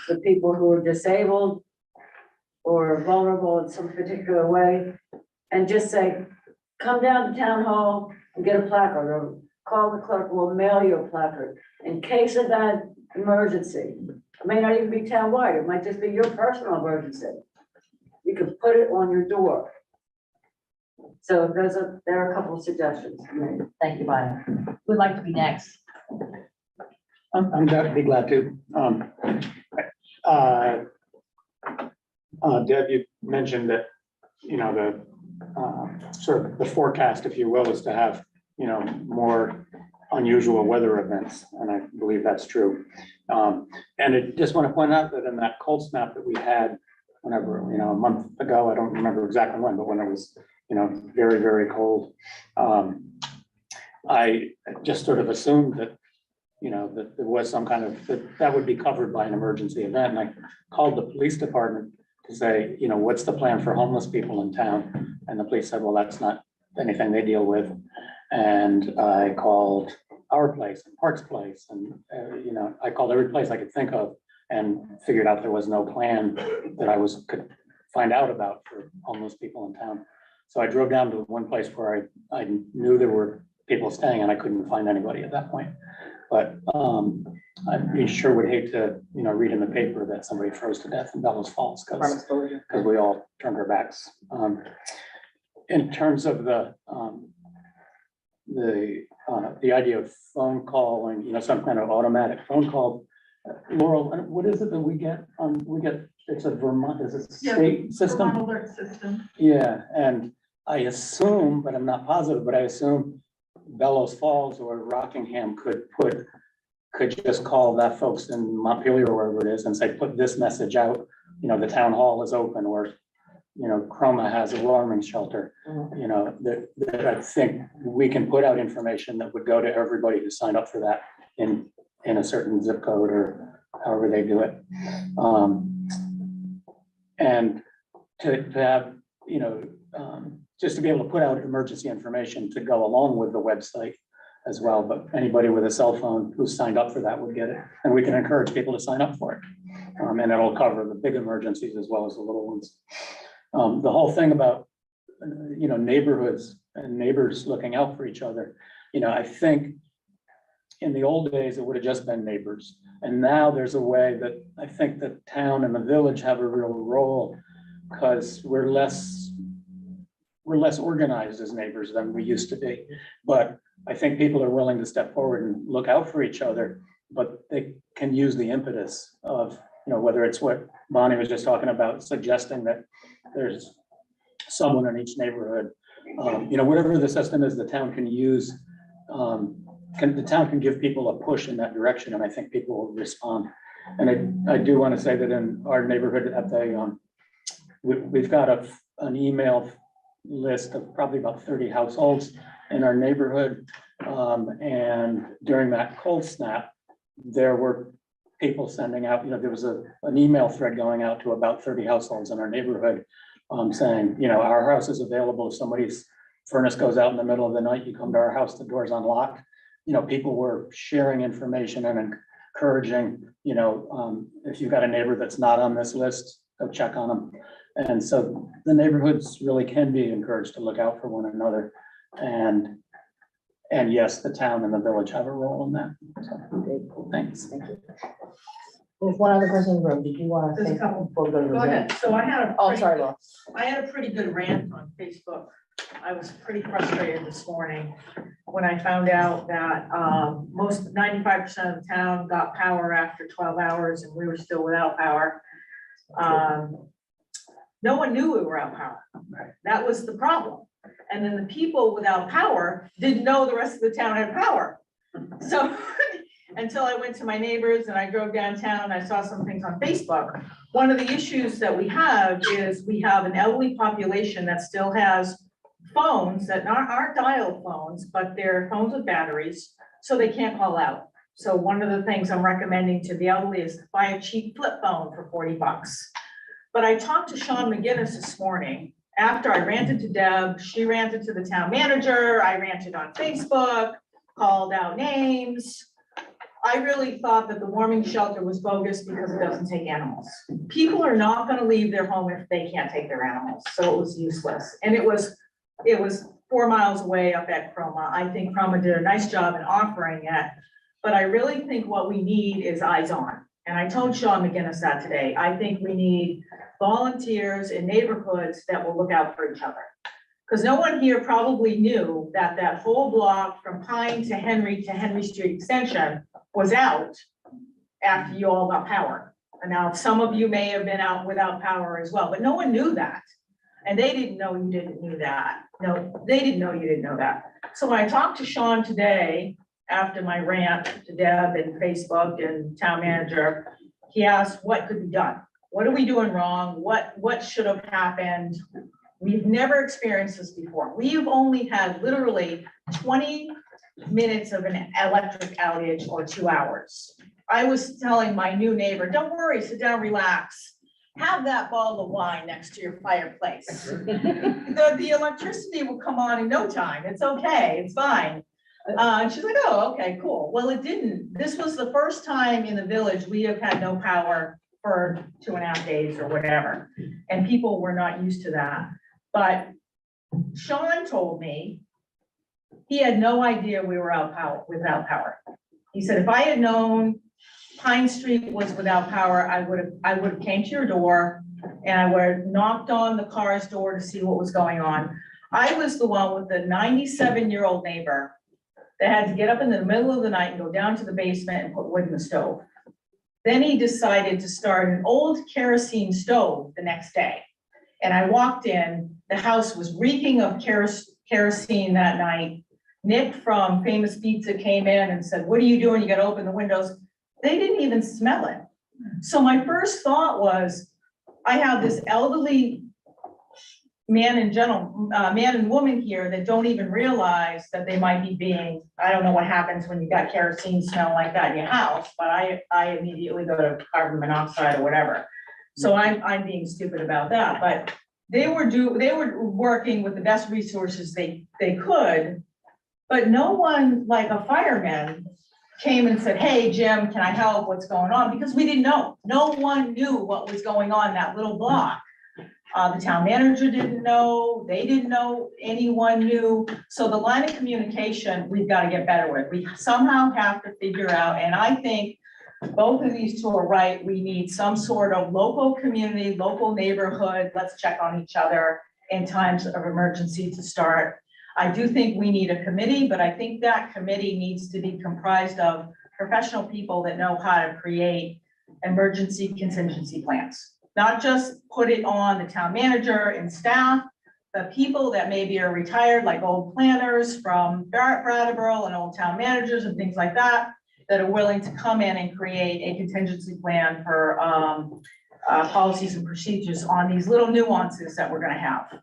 for people who are disabled or vulnerable in some particular way, and just say, come down to town hall and get a placard, or call the clerk, we'll mail you a placard. In case of that emergency, it may not even be townwide, it might just be your personal emergency. You can put it on your door. So there are a couple of suggestions for me.
Thank you, Byron. Who'd like to be next?
I'm be glad to. Deb, you mentioned that, you know, the sort of the forecast, if you will, is to have, you know, more unusual weather events, and I believe that's true. And I just want to point out that in that cold snap that we had whenever, you know, a month ago, I don't remember exactly when, but when it was, you know, very, very cold, I just sort of assumed that, you know, that there was some kind of, that would be covered by an emergency event. And I called the police department to say, you know, what's the plan for homeless people in town? And the police said, well, that's not anything they deal with. And I called our place and Parks Place, and, you know, I called every place I could think of and figured out there was no plan that I could find out about for homeless people in town. So I drove down to one place where I knew there were people staying, and I couldn't find anybody at that point. But I sure would hate to, you know, read in the paper that somebody froze to death in Bellows Falls because we all turned our backs. In terms of the idea of phone call and, you know, some kind of automatic phone call, Laurel, what is it that we get? It's a Vermont, is it a state system?
Vermont alert system.
Yeah, and I assume, but I'm not positive, but I assume Bellows Falls or Rockingham could just call that folks in Montpelier or wherever it is and say, put this message out, you know, the town hall is open, or, you know, Chroma has a warming shelter, you know, that I think we can put out information that would go to everybody who signed up for that in a certain zip code or however they do it. And to have, you know, just to be able to put out emergency information to go along with the website as well. But anybody with a cell phone who's signed up for that would get it. And we can encourage people to sign up for it. And it'll cover the big emergencies as well as the little ones. The whole thing about, you know, neighborhoods and neighbors looking out for each other, you know, I think in the old days, it would have just been neighbors. And now there's a way that I think the town and the village have a real role, because we're less organized as neighbors than we used to be. But I think people are willing to step forward and look out for each other, but they can use the impetus of you know, whether it's what Bonnie was just talking about, suggesting that there's someone in each neighborhood, you know, whatever the system is, the town can use, the town can give people a push in that direction, and I think people will respond. And I do want to say that in our neighborhood at the, we've got an email list of probably about 30 households in our neighborhood. And during that cold snap, there were people sending out, you know, there was an email thread going out to about 30 households in our neighborhood, saying, you know, our house is available. If somebody's furnace goes out in the middle of the night, you come to our house, the door's unlocked. You know, people were sharing information and encouraging, you know, if you've got a neighbor that's not on this list, go check on them. And so the neighborhoods really can be encouraged to look out for one another. And yes, the town and the village have a role in that. So, thanks.
Thank you. There's one other person in the room. Did you want to
There's
say
a couple.
something before we go to the
Go
vote?
ahead. So I had a.
Oh,
pretty
sorry,
good-
Laura.
I had a pretty good rant on Facebook. I was pretty frustrated this morning when I found out that most 95% of the town got power after 12 hours and we were still without power. No one knew we were out power. That was the problem. And then the people without power didn't know the rest of the town had power. So until I went to my neighbors and I drove downtown and I saw some things on Facebook. One of the issues that we have is we have an elderly population that still has phones that aren't dial phones, but they're phones with batteries, so they can't call out. So one of the things I'm recommending to the elderly is to buy a cheap flip phone for 40 bucks. But I talked to Sean McGinnis this morning after I ranted to Deb, she ranted to the town manager, I ranted on Facebook, called out names. I really thought that the warming shelter was bogus because it doesn't take animals. People are not gonna leave their home if they can't take their animals, so it was useless. And it was 4 miles away up at Chroma. I think Chroma did a nice job in offering it, but I really think what we need is eyes on. And I told Sean McGinnis that today. I think we need volunteers in neighborhoods that will look out for each other. Because no one here probably knew that that whole block from Pine to Henry Street Extension was out after you all got power. And now some of you may have been out without power as well, but no one knew that. And they didn't know you didn't know that. No, they didn't know you didn't know that. So when I talked to Sean today, after my rant to Deb and Facebook and town manager, he asked what could be done. What are we doing wrong? What should have happened? We've never experienced this before. We've only had literally 20 minutes of an electric outage or 2 hours. I was telling my new neighbor, don't worry, sit down, relax. Have that bottle of wine next to your fireplace. The electricity will come on in no time. It's okay, it's fine. And she's like, oh, okay, cool. Well, it didn't. This was the first time in the village we have had no power for 2.5 days or whatever. And people were not used to that. But Sean told me he had no idea we were without power. He said, if I had known Pine Street was without power, I would have came to your door and I would have knocked on the car's door to see what was going on. I was the one with the 97-year-old neighbor that had to get up in the middle of the night and go down to the basement and put wood in the stove. Then he decided to start an old kerosene stove the next day. And I walked in, the house was reeking of kerosene that night. Nick from Famous Pizza came in and said, what are you doing? You gotta open the windows. They didn't even smell it. So my first thought was, I have this elderly man and woman here that don't even realize that they might be being, I don't know what happens when you got kerosene smell like that in your house, but I immediately go to carbon monoxide or whatever. So I'm being stupid about that, but they were working with the best resources they could, but no one like a fireman came and said, hey, Jim, can I help? What's going on? Because we didn't know. No one knew what was going on in that little block. The town manager didn't know, they didn't know, anyone knew. So the line of communication, we've got to get better with. We somehow have to figure out, and I think both of these two are right. We need some sort of local community, local neighborhood. Let's check on each other in times of emergency to start. I do think we need a committee, but I think that committee needs to be comprised of professional people that know how to create emergency contingency plans. Not just put it on the town manager and staff, but people that maybe are retired, like old planners from Brattleboro and old town managers and things like that, that are willing to come in and create a contingency plan for policies and procedures on these little nuances that we're gonna have.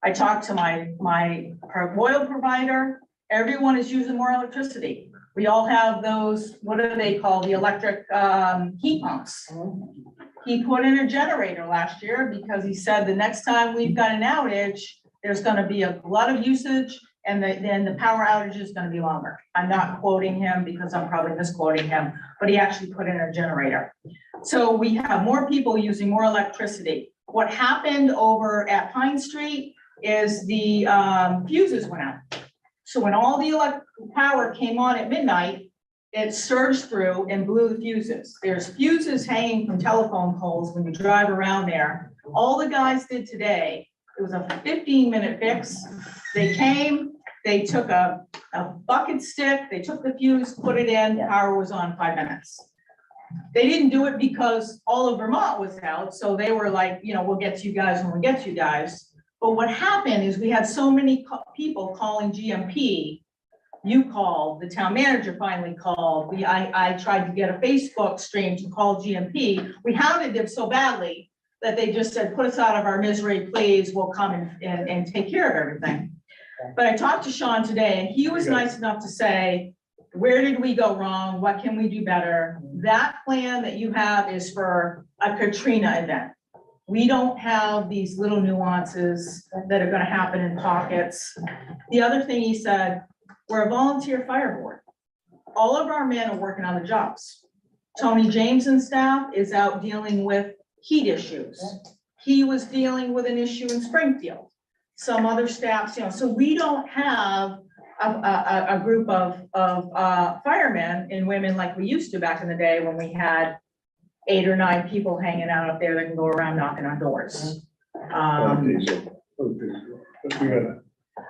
I talked to my oil provider. Everyone is using more electricity. We all have those, what do they call, the electric heat pumps. He put in a generator last year because he said the next time we've got an outage, there's gonna be a lot of usage and then the power outage is gonna be longer. I'm not quoting him because I'm probably misquoting him, but he actually put in a generator. So we have more people using more electricity. What happened over at Pine Street is the fuses went out. So when all the power came on at midnight, it surged through and blew the fuses. There's fuses hanging from telephone poles when you drive around there. All the guys did today, it was a 15-minute fix. They came, they took a bucket stick, they took the fuse, put it in, power was on 5 minutes. They didn't do it because all of Vermont was out, so they were like, you know, we'll get to you guys when we get to you guys. But what happened is we had so many people calling GMP. You called, the town manager finally called. I tried to get a Facebook stream to call GMP. We hounded them so badly that they just said, put us out of our misery, please. We'll come and take care of everything. But I talked to Sean today and he was nice enough to say, where did we go wrong? What can we do better? That plan that you have is for a Katrina event. We don't have these little nuances that are gonna happen in pockets. The other thing he said, we're a volunteer fire board. All of our men are working on the jobs. Tony James and staff is out dealing with heat issues. He was dealing with an issue in Springfield. Some other staffs, you know, so we don't have a group of firemen and women like we used to back in the day when we had 8 or 9 people hanging out up there that can go around knocking on doors.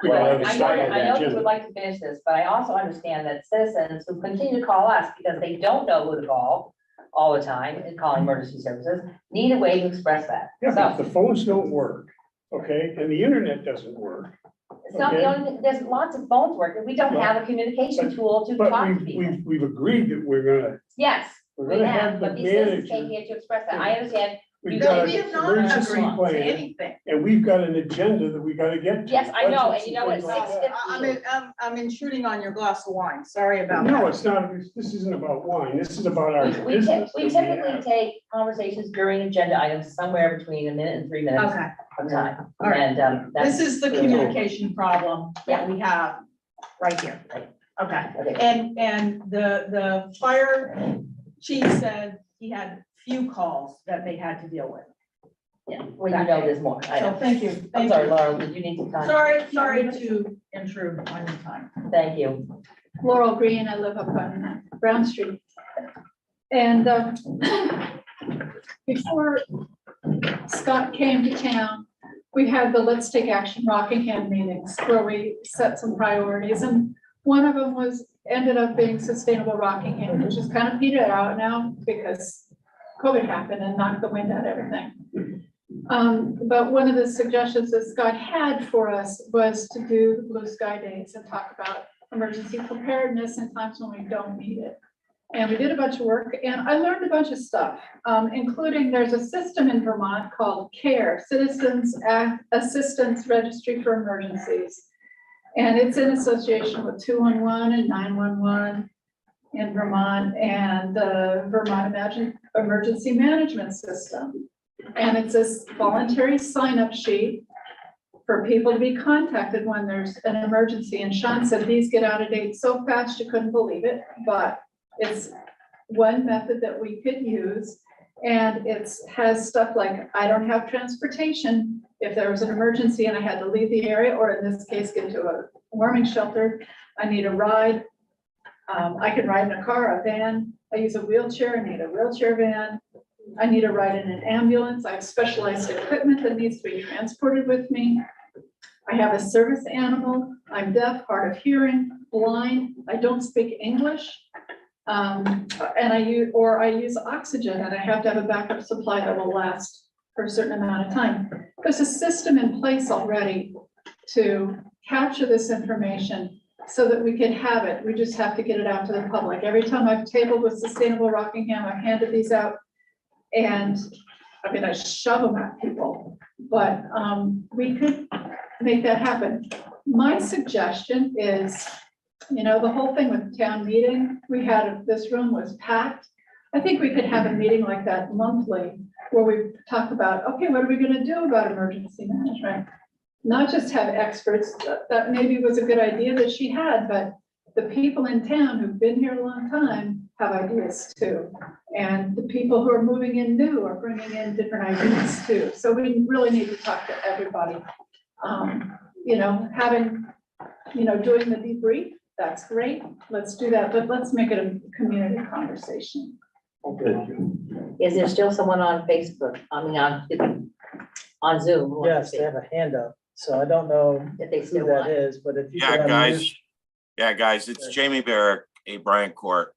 Well, I know you would like to finish this, but I also understand that citizens who continue to call us because they don't know who to call all the time and call emergency services, need a way to express that.
Yeah, but
So
the phones don't work, okay, and the internet doesn't work.
it's not the only, there's lots of phones working. We don't have a communication tool to
But
talk to people.
we've agreed that we're
Yes, we
gonna
have,
have the
but these citizens
manager.
came here to express that. I understand.
We've
You
got
don't-
We
an
have not
emergency
agreed to
plan,
anything.
and we've got an agenda that we gotta get to.
Yes, I know,
budgets
and you know what,
things like that.
I'm intruding on your glass of wine. Sorry about
No,
that.
it's not, this isn't about wine, this is about our
We
business.
we
that we
typically
have.
take conversations during agenda items somewhere between 1 minute and 3 minutes
Okay,
of time.
All right.
And, that's.
this is the communication problem that we have right here. Okay.
Okay.
And the fire chief said he had few calls that they had to deal with.
Yeah, well, you know there's more. I
So
know.
thank you.
I'm
Thank
sorry,
you.
Laura, did you need to time?
Sorry to intrude on your time.
Thank you.
Laurel Green, I live up on Brown Street. And before Scott came to town, we had the Let's Take Action Rockingham meetings where we set some priorities. And one of them ended up being Sustainable Rockingham, which is kind of petered out now because COVID happened and knocked the wind out of everything. But one of the suggestions that Scott had for us was to do the Blue Sky Days and talk about emergency preparedness in times when we don't need it. And we did a bunch of work and I learned a bunch of stuff, including there's a system in Vermont called CARE, Citizens Assistance Registry for Emergencies. And it's in association with 211 and 911 in Vermont and the Vermont Emergency Management System. And it's this voluntary sign-up sheet for people to be contacted when there's an emergency. And Sean said these get out of date so fast you couldn't believe it, but it's one method that we could use. And it has stuff like, I don't have transportation. If there was an emergency and I had to leave the area, or in this case, get to a warming shelter, I need a ride. I can ride in a car, a van. I use a wheelchair, I need a wheelchair van. I need a ride in an ambulance. I have specialized equipment that needs to be transported with me. I have a service animal. I'm deaf, hard of hearing, blind. I don't speak English. And I use oxygen, and I have to have a backup supply that will last for a certain amount of time. There's a system in place already to capture this information so that we can have it. We just have to get it out to the public. Every time I've tabled with Sustainable Rockingham, I've handed these out. And I mean, I shove them at people, but we could make that happen. My suggestion is, you know, the whole thing with town meeting, this room was packed. I think we could have a meeting like that monthly where we talk about, okay, what are we gonna do about emergency management? Not just have experts, that maybe was a good idea that she had, but the people in town who've been here a long time have ideas too. And the people who are moving in new are bringing in different ideas too. So we really need to talk to everybody. You know, doing the debrief, that's great. Let's do that, but let's make it a community conversation.
Is there still someone on Facebook, on Zoom? who wants to
Yes, they
speak?
have a hand up, so I don't know
If they
who
still
that
want.
is, but if you.
Yeah,
can
guys.
unmute-
Yeah, guys, it's Jamie Barrick, a Bryant Court.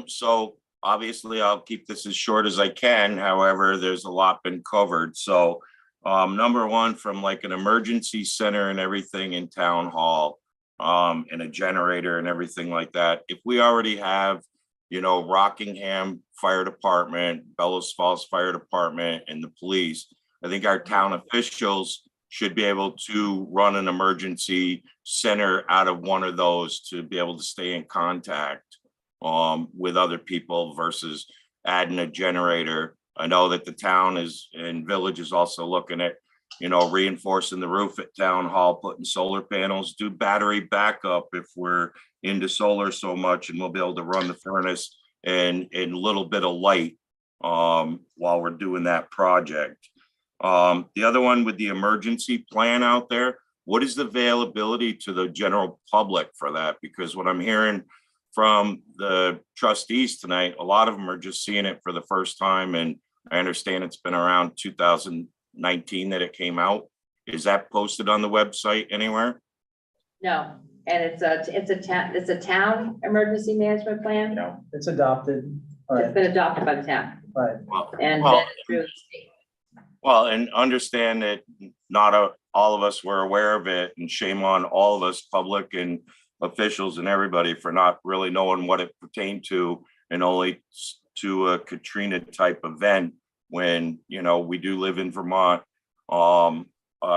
So obviously I'll keep this as short as I can. However, there's a lot been covered. So number one, from like an emergency center and everything in town hall, and a generator and everything like that. If we already have, you know, Rockingham Fire Department, Bellows Falls Fire Department, and the police, I think our town officials should be able to run an emergency center out of one of those to be able to stay in contact with other people versus adding a generator. I know that the town and village is also looking at, you know, reinforcing the roof at town hall, putting solar panels, do battery backup if we're into solar so much, and we'll be able to run the furnace and a little bit of light while we're doing that project. The other one with the emergency plan out there, what is the availability to the general public for that? Because what I'm hearing from the trustees tonight, a lot of them are just seeing it for the first time. And I understand it's been around 2019 that it came out. Is that posted on the website anywhere?
No, and it's a town emergency management plan.
No.
It's adopted,
It's
right,
been adopted by the town
right.
and
Well-
then through the state.
Well, and understand that not all of us were aware of it, and shame on all of us, public and officials and everybody, for not really knowing what it pertained to, and only to a Katrina type event when, you know, we do live in Vermont.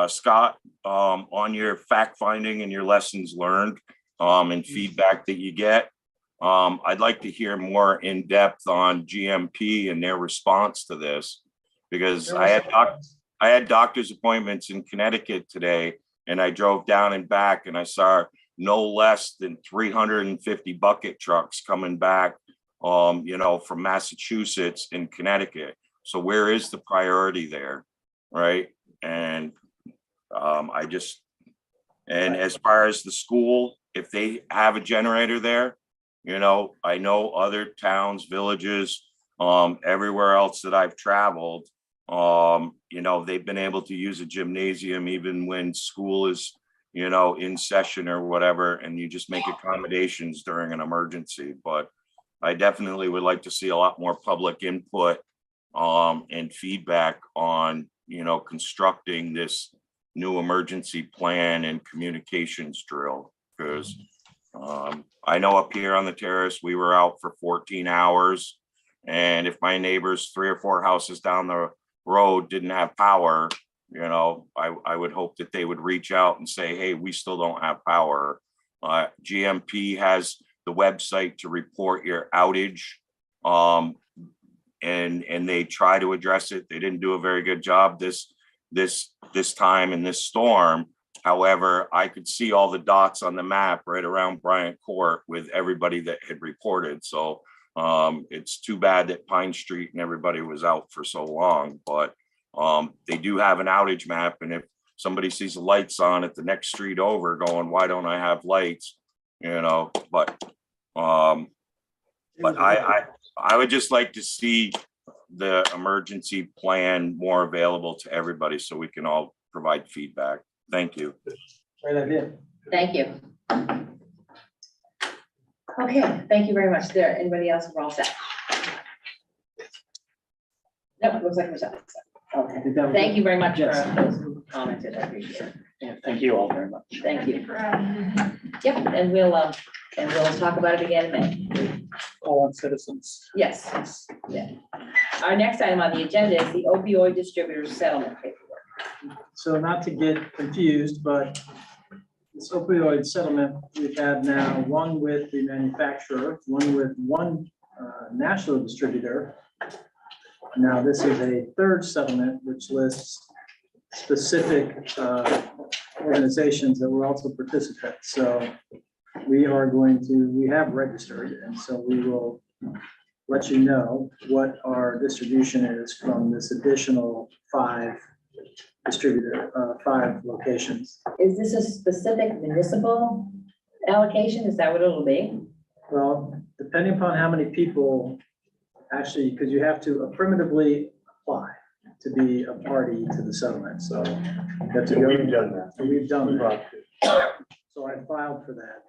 Scott, on your fact finding and your lessons learned and feedback that you get, I'd like to hear more in depth on GMP and their response to this. Because I had doctor's appointments in Connecticut today, and I drove down and back, and I saw no less than 350 bucket trucks coming back, you know, from Massachusetts and Connecticut. So where is the priority there, right? And and as far as the school, if they have a generator there, you know, I know other towns, villages, everywhere else that I've traveled, you know, they've been able to use a gymnasium even when school is, you know, in session or whatever, and you just make accommodations during an emergency. But I definitely would like to see a lot more public input and feedback on, you know, constructing this new emergency plan and communications drill. Because I know up here on the terrace, we were out for 14 hours. And if my neighbors 3 or 4 houses down the road didn't have power, you know, I would hope that they would reach out and say, hey, we still don't have power. GMP has the website to report your outage. And they try to address it. They didn't do a very good job this time in this storm. However, I could see all the dots on the map right around Bryant Court with everybody that had reported. So it's too bad that Pine Street and everybody was out for so long, but they do have an outage map. And if somebody sees the lights on at the next street over going, why don't I have lights? You know, but I would just like to see the emergency plan more available to everybody so we can all provide feedback. Thank you.
Great idea.
Thank you. Okay, thank you very much. There, anybody else? We're all set. Nope, looks like we're set. Okay, thank you very much for those who commented. I appreciate it.
Yeah, thank you all very much.
Thank you.
For having me.
Yep, and we'll talk about it again in May.
All on citizens.
Yes, yeah. Our next item on the agenda is the opioid distributors settlement paperwork.
So not to get confused, but this opioid settlement, we've had now one with the manufacturer, one with one national distributor. Now, this is a third settlement, which lists specific organizations that were also participants. So we have registered, and so we will let you know what our distribution is from this additional 5 locations.
Is this a specific municipal allocation? Is that what it'll be?
Well, depending upon how many people, actually, because you have to affirmatively apply to be a party to the settlement, so. you have to
So
go-
we've done that.
We've done
We've
that.
opted.
So I filed for that.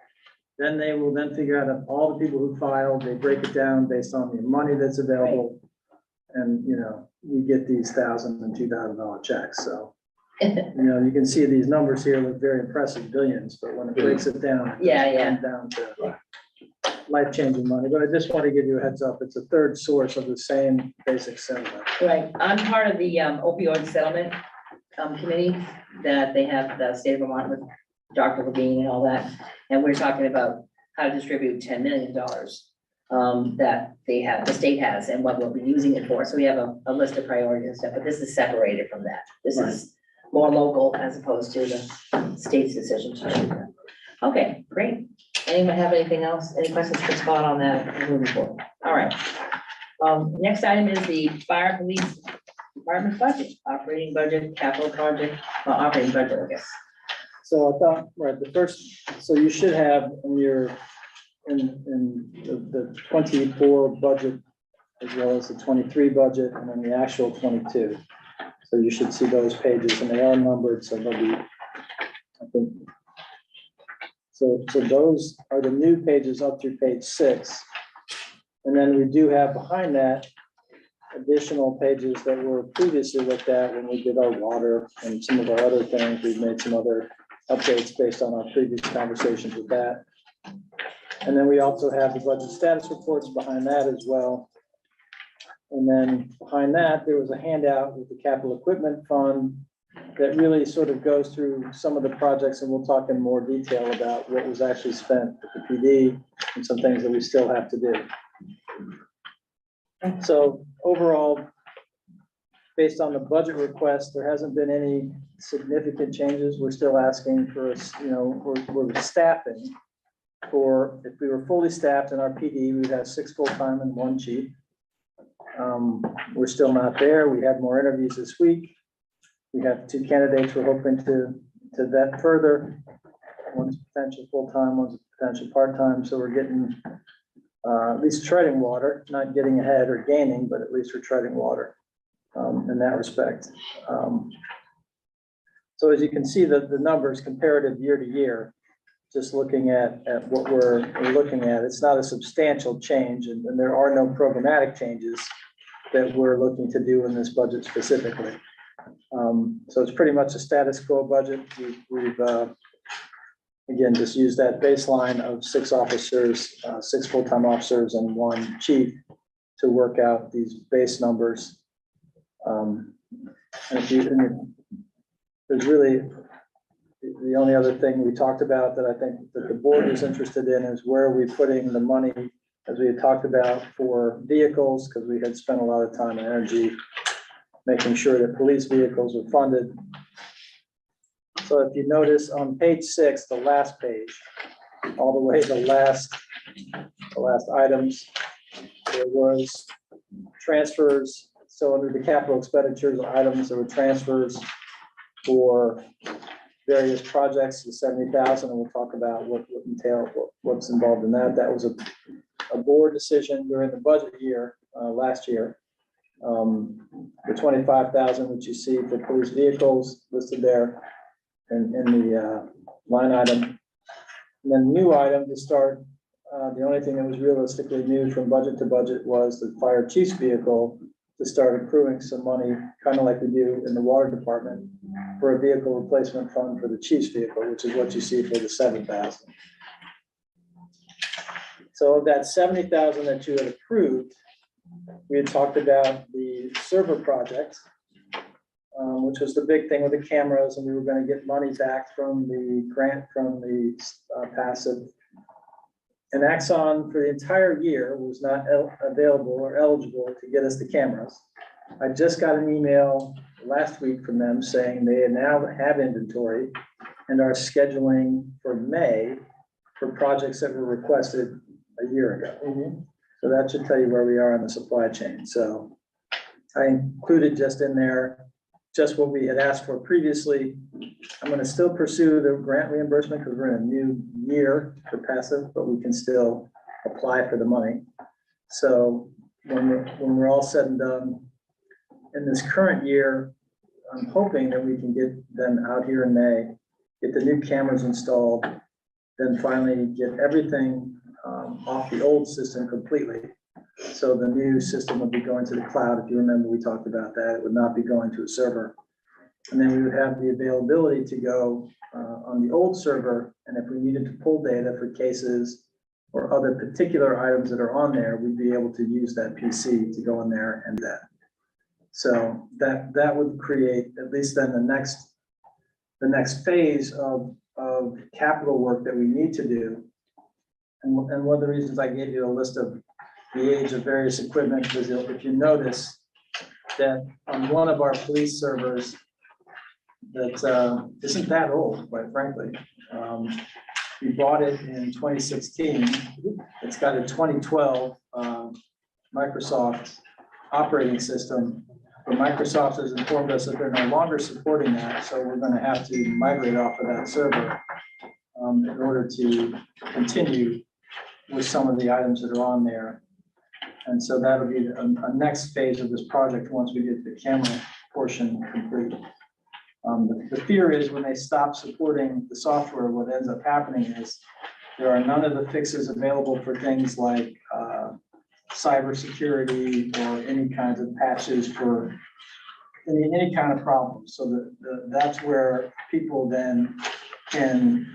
Then they will then figure out of all the people who filed, they break it down based on the money that's available. And, we get these $1,000 and $2,000 checks, so. You can see these numbers here look very impressive, billions, but when it breaks it down. it
Yeah.
comes down to life-changing money, but I just want to give you a heads up, it's a third source of the same basic settlement.
Right, I'm part of the opioid settlement committee that they have, the state of Vermont with Dr. Levine and all that. And we're talking about how to distribute $10 million that the state has and what we'll be using it for. So we have a list of priorities and stuff, but this is separated from that. This is more local as opposed to the state's decision to do that. Okay, great. Anyone have anything else? Any questions for Scott on that moving forward? All right. Next item is the fire police department budget, operating budget, capital project, operating budget, I guess.
So I thought, right, so you should have in the 24 budget, as well as the 23 budget, and then the actual 22. So you should see those pages, and they are numbered, so they'll be, I think. So those are the new pages up through page 6. And then we do have behind that additional pages that were previously looked at when we did our water and some of our other things. We've made some other updates based on our previous conversations with that. And then we also have the budget status reports behind that as well. And then behind that, there was a handout with the capital equipment fund that really sort of goes through some of the projects, and we'll talk in more detail about what was actually spent with the PD and some things that we still have to do. So overall, based on the budget request, there hasn't been any significant changes. We're still asking for, we're staffing for, if we were fully staffed in our PD, we'd have 6 full-time and 1 chief. We're still not there. We had more interviews this week. We have 2 candidates we're hoping to vet further. One's potential full-time, one's potential part-time, so we're getting at least treading water, not getting ahead or gaining, but at least we're treading water in that respect. So as you can see, the numbers comparative year to year, just looking at what we're looking at, it's not a substantial change, and there are no programmatic changes that we're looking to do in this budget specifically. So it's pretty much a status quo budget. We've again, just used that baseline of 6 officers, 6 full-time officers and 1 chief to work out these base numbers. And there's really, the only other thing we talked about that I think that the board is interested in is where are we putting the money, as we had talked about, for vehicles, because we had spent a lot of time and energy making sure that police vehicles were funded. So if you notice on page 6, the last page, all the way to the last items, there was transfers. So under the capital expenditures items, there were transfers for various projects, the 70,000, and we'll talk about what's involved in that. That was a board decision during the budget year last year. The 25,000, which you see for police vehicles listed there in the line item. And then new item to start the only thing that was realistically new from budget to budget was the fire chief's vehicle to start accruing some money, kind of like we do in the water department, for a vehicle replacement fund for the chief's vehicle, which is what you see for the 7,000. So of that 70,000 that you had approved, we had talked about the server project, which was the big thing with the cameras, and we were going to get money back from the grant from the passive. And Axon for the entire year was not available or eligible to get us the cameras. I just got an email last week from them saying they now have inventory and are scheduling for May for projects that were requested a year ago. So that should tell you where we are in the supply chain. So I included just in there just what we had asked for previously. I'm going to still pursue the grant reimbursement because we're in a new year for passive, but we can still apply for the money. So when we're all said and done in this current year, I'm hoping that we can get them out here in May, get the new cameras installed, then finally get everything off the old system completely. So the new system would be going to the cloud. If you remember, we talked about that. It would not be going to a server. And then we would have the availability to go on the old server. And if we needed to pull data for cases or other particular items that are on there, we'd be able to use that PC to go in there and that. So that would create, at least then the next phase of capital work that we need to do. And one of the reasons I gave you a list of the age of various equipment, because if you notice that on one of our police servers that isn't that old, quite frankly. We bought it in 2016. It's got a 2012 Microsoft operating system. But Microsoft has informed us that they're no longer supporting that, so we're going to have to migrate off of that server in order to continue with some of the items that are on there. And so that'll be a next phase of this project once we get the camera portion complete. The fear is when they stop supporting the software, what ends up happening is there are none of the fixes available for things like cybersecurity or any kinds of patches for any kind of problem. So that's where people then can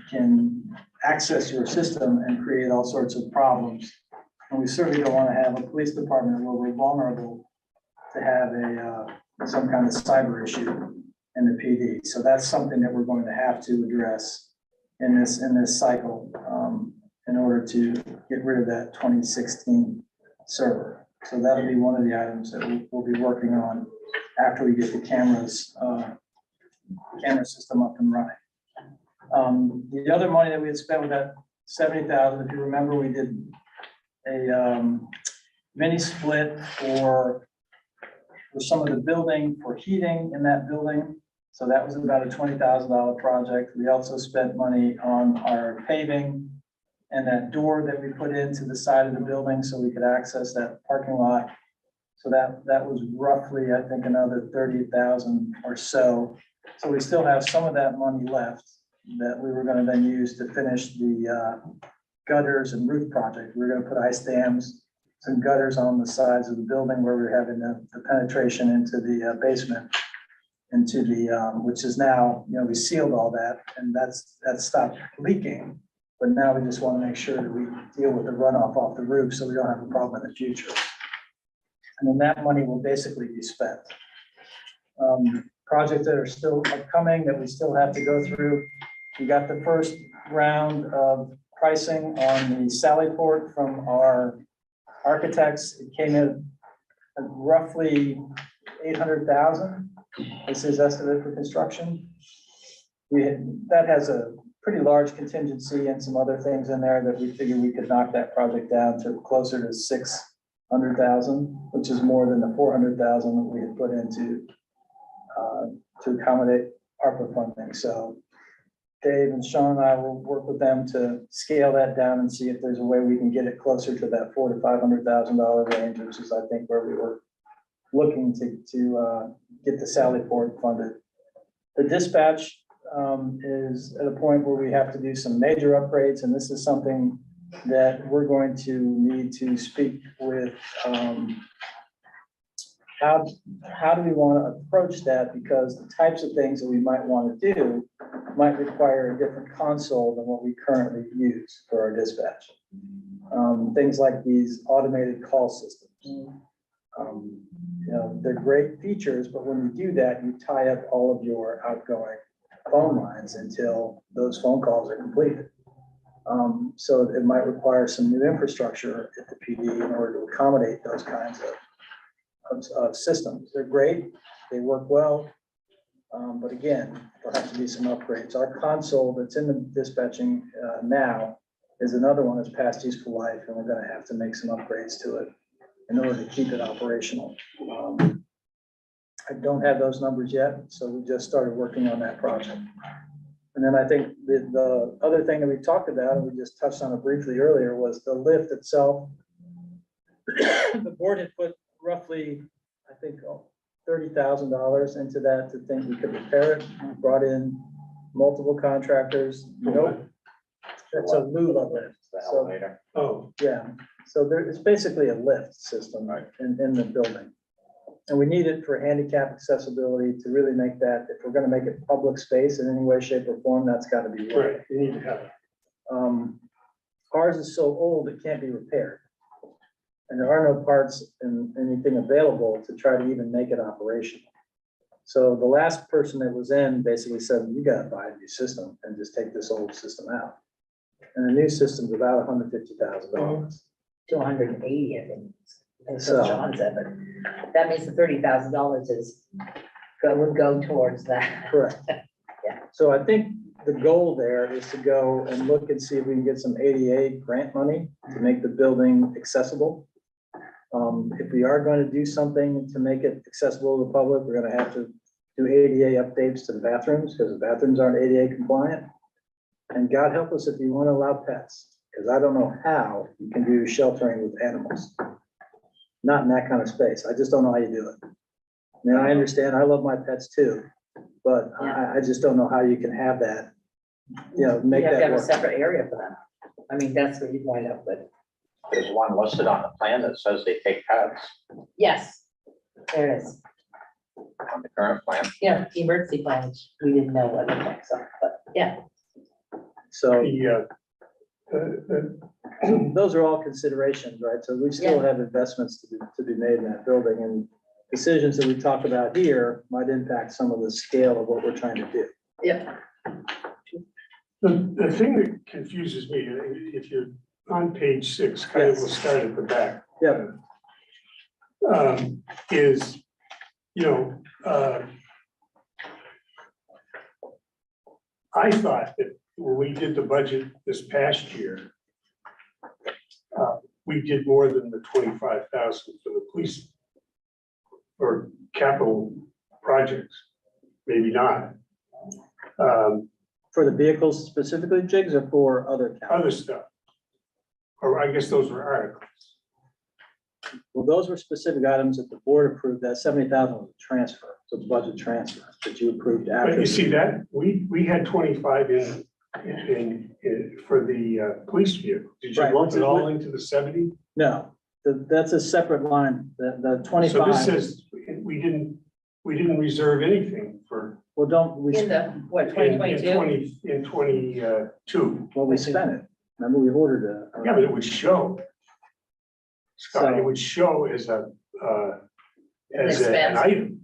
access your system and create all sorts of problems. And we certainly don't want to have a police department where we're vulnerable to have some kind of cyber issue in the PD. So that's something that we're going to have to address in this cycle in order to get rid of that 2016 server. So that'll be one of the items that we'll be working on after we get the camera system up and running. The other money that we had spent with that 70,000, if you remember, we did a mini split for some of the building for heating in that building. So that was about a $20,000 project. We also spent money on our paving and that door that we put into the side of the building so we could access that parking lot. So that was roughly, I think, another 30,000 or so. So we still have some of that money left that we were going to then use to finish the gutters and roof project. We're going to put ice dams, some gutters on the sides of the building where we're having the penetration into the basement, into the which is now, we sealed all that and that stopped leaking. But now we just want to make sure that we deal with the runoff off the roof so we don't have a problem in the future. And then that money will basically be spent. Projects that are still upcoming that we still have to go through. We got the first round of pricing on the Sally Port from our architects. It came in at roughly 800,000. This is estimate for construction. That has a pretty large contingency and some other things in there that we figured we could knock that project down to closer to 600,000, which is more than the 400,000 that we had put into to accommodate ARPA funding. So Dave and Sean and I will work with them to scale that down and see if there's a way we can get it closer to that $400,000 to $500,000 range, which is, I think, where we were looking to get the Sally Port funded. The dispatch is at a point where we have to do some major upgrades, and this is something that we're going to need to speak with, how do we want to approach that? Because the types of things that we might want to do might require a different console than what we currently use for our dispatch. Things like these automated call systems. You know, they're great features, but when you do that, you tie up all of your outgoing phone lines until those phone calls are completed. So it might require some new infrastructure at the PD in order to accommodate those kinds of systems. They're great, they work well, but again, there'll have to be some upgrades. Our console that's in the dispatching now is another one that's past useful life, and we're gonna have to make some upgrades to it in order to keep it operational. I don't have those numbers yet, so we just started working on that project. And then I think the other thing that we talked about, and we just touched on it briefly earlier, was the lift itself. The board had put roughly, I think, $30,000 into that to think we could repair it. Brought in multiple contractors. Nope. It's a Lula lift.
The
So,
elevator.
Oh,
yeah, so it's basically a lift system in the building. And we need it for handicap accessibility to really make that, if we're gonna make it public space in any way, shape, or form, that's gotta be right.
right, you need to have it.
Ours is so old, it can't be repaired. And there are no parts and anything available to try to even make it operational. So the last person that was in basically said, you gotta buy a new system and just take this old system out. And the new system's about $150,000.
280, I think. That's
So-
what John said, but that means the $30,000 would go towards that.
Correct.
Yeah.
So I think the goal there is to go and look and see if we can get some ADA grant money to make the building accessible. If we are going to do something to make it accessible to the public, we're gonna have to do ADA updates to the bathrooms, because the bathrooms aren't ADA compliant. And God help us if you want to allow pets, because I don't know how you can do sheltering with animals. Not in that kind of space. I just don't know how you do it. I mean, I understand, I love my pets too, but I just don't know how you can have that, you know,
You
make
have to
that
have a
work.
separate area for them. I mean, that's what you point out, but
There's one listed on the plan that says they take pets
yes, there it is.
on the current plan.
Yeah, the emergency plan, which we didn't know what it was, but yeah.
So
The,
those are all considerations, right? So we still have investments to be made in that building, and decisions that we talk about here might impact some of the scale of what we're trying to do.
Yep.
the thing that confuses me, if you're on page 6, kind of, we'll start at the back.
Yeah.
Is, you know, I thought that when we did the budget this past year, we did more than the 25,000 for the police or capital projects, maybe not.
For the vehicles specifically, Jigs, or for other
Other
counties?
stuff. Or I guess those were articles.
Well, those were specific items that the board approved. That 70,000 was a transfer, so it's budget transfer that you approved after.
But you see that, we had 25 in for the police vehicle. Did you
Right.
lump it all into the 70?
No, that's a separate line, the
So
25.
this says, we didn't reserve anything for.
Well, don't, we,
In the, what, 2022?
In 22.
well, we spent it. Remember, we ordered
Yeah, but it would show. Scott, it
So-
would show as a, an
Expense.
item.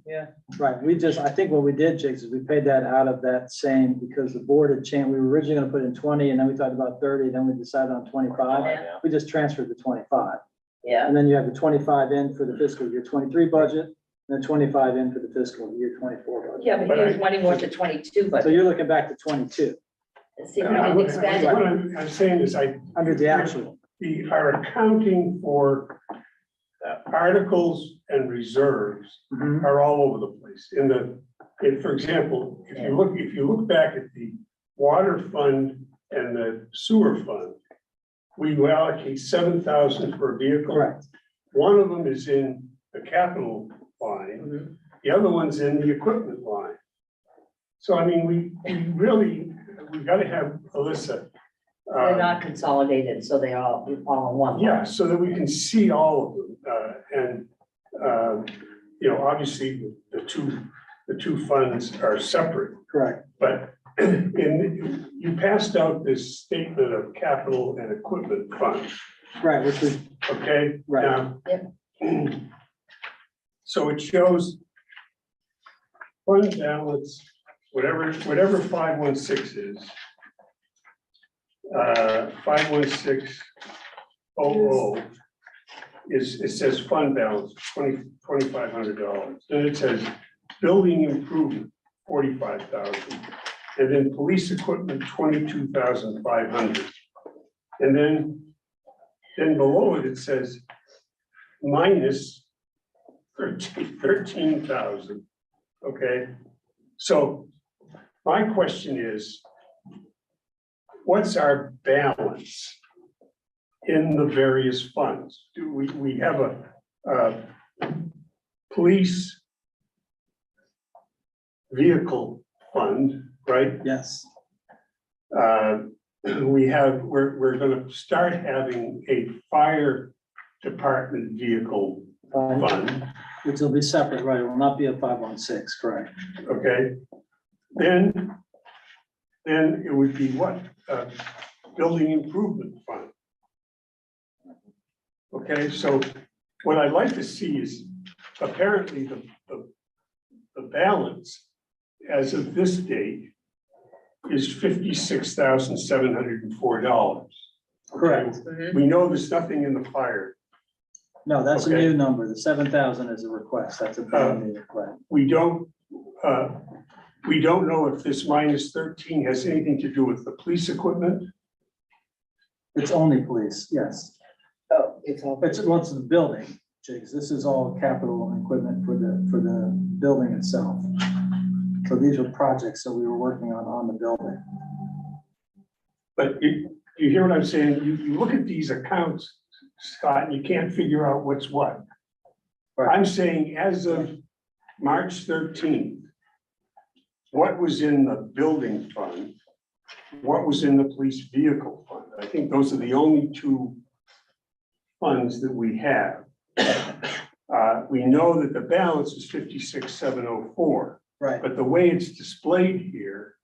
right, I think what we did, Jigs, is we paid that out of that same, because the board had changed, we were originally gonna put in 20, and then we talked about 30, then we decided on 25.
Yeah.
We just transferred the 25,
Yeah,
and then you have the 25 in for the fiscal year 23 budget, and then 25 in for the fiscal year 24 budget.
yeah, but here's money more to 22, but
So you're looking back to 22,
see, we didn't expand
What
it.
I'm saying is
under the actual.
we are accounting for articles and reserves
Mhm.
are all over the place. For example, if you look back at the water fund and the sewer fund, we will allocate 7,000 for a vehicle.
Correct.
One of them is in the capital line, the other one's in the equipment line. So I mean, we gotta have Alyssa
They're not consolidated, so they all in one.
Yeah, so that we can see all of them, you know, obviously, the two funds are separate,
Correct.
but you passed out this statement of capital and equipment fund,
Right, which is,
okay?
Right.
Now,
Yep.
so it shows fund balance, whatever 516 is. 51600 it says fund balance, $2,500. Then it says building improvement, 45,000. And then police equipment, 22,500. And then below it, it says minus 13,000. Okay, so my question is, what's our balance in the various funds? Do we have a police vehicle fund, right?
yes,
We're gonna start having a fire department vehicle fund,
which will be separate, right? It will not be a 516, correct?
okay? Then it would be what? Building improvement fund. Okay, so what I'd like to see is apparently the balance as of this date is $56,704.
Correct.
We know there's nothing in the fire.
No, that's a
Okay.
new number. The 7,000 is a request. That's a brand new request.
We don't know if this minus 13 has anything to do with the police equipment.
It's only police, yes.
Oh, it's all.
It's the building, Jigs. This is all capital and equipment for the building itself. So these were projects that we were working on the building.
But you hear what I'm saying? You look at these accounts, Scott, and you can't figure out what's what.
Right.
I'm saying as of March 13th, what was in the building fund? What was in the police vehicle fund? I think those are the only two funds that we have. We know that the balance is 56,704,
Right.
but the way it's displayed here,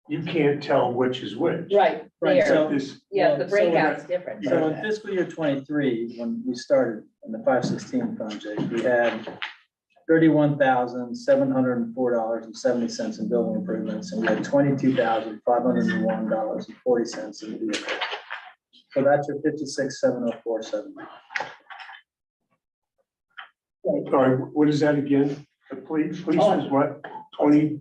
you can't tell which is which.
Right,
Right,
there,
so-
This,
yeah, the
so
breakout's different.
So in fiscal year 23, when we started in the 516 fund, Jake, we had $31,704.70 in building improvements, and we had $22,501.40 in the vehicle. So that's your 56,704.70.
sorry, what is that again? The police was what? 20,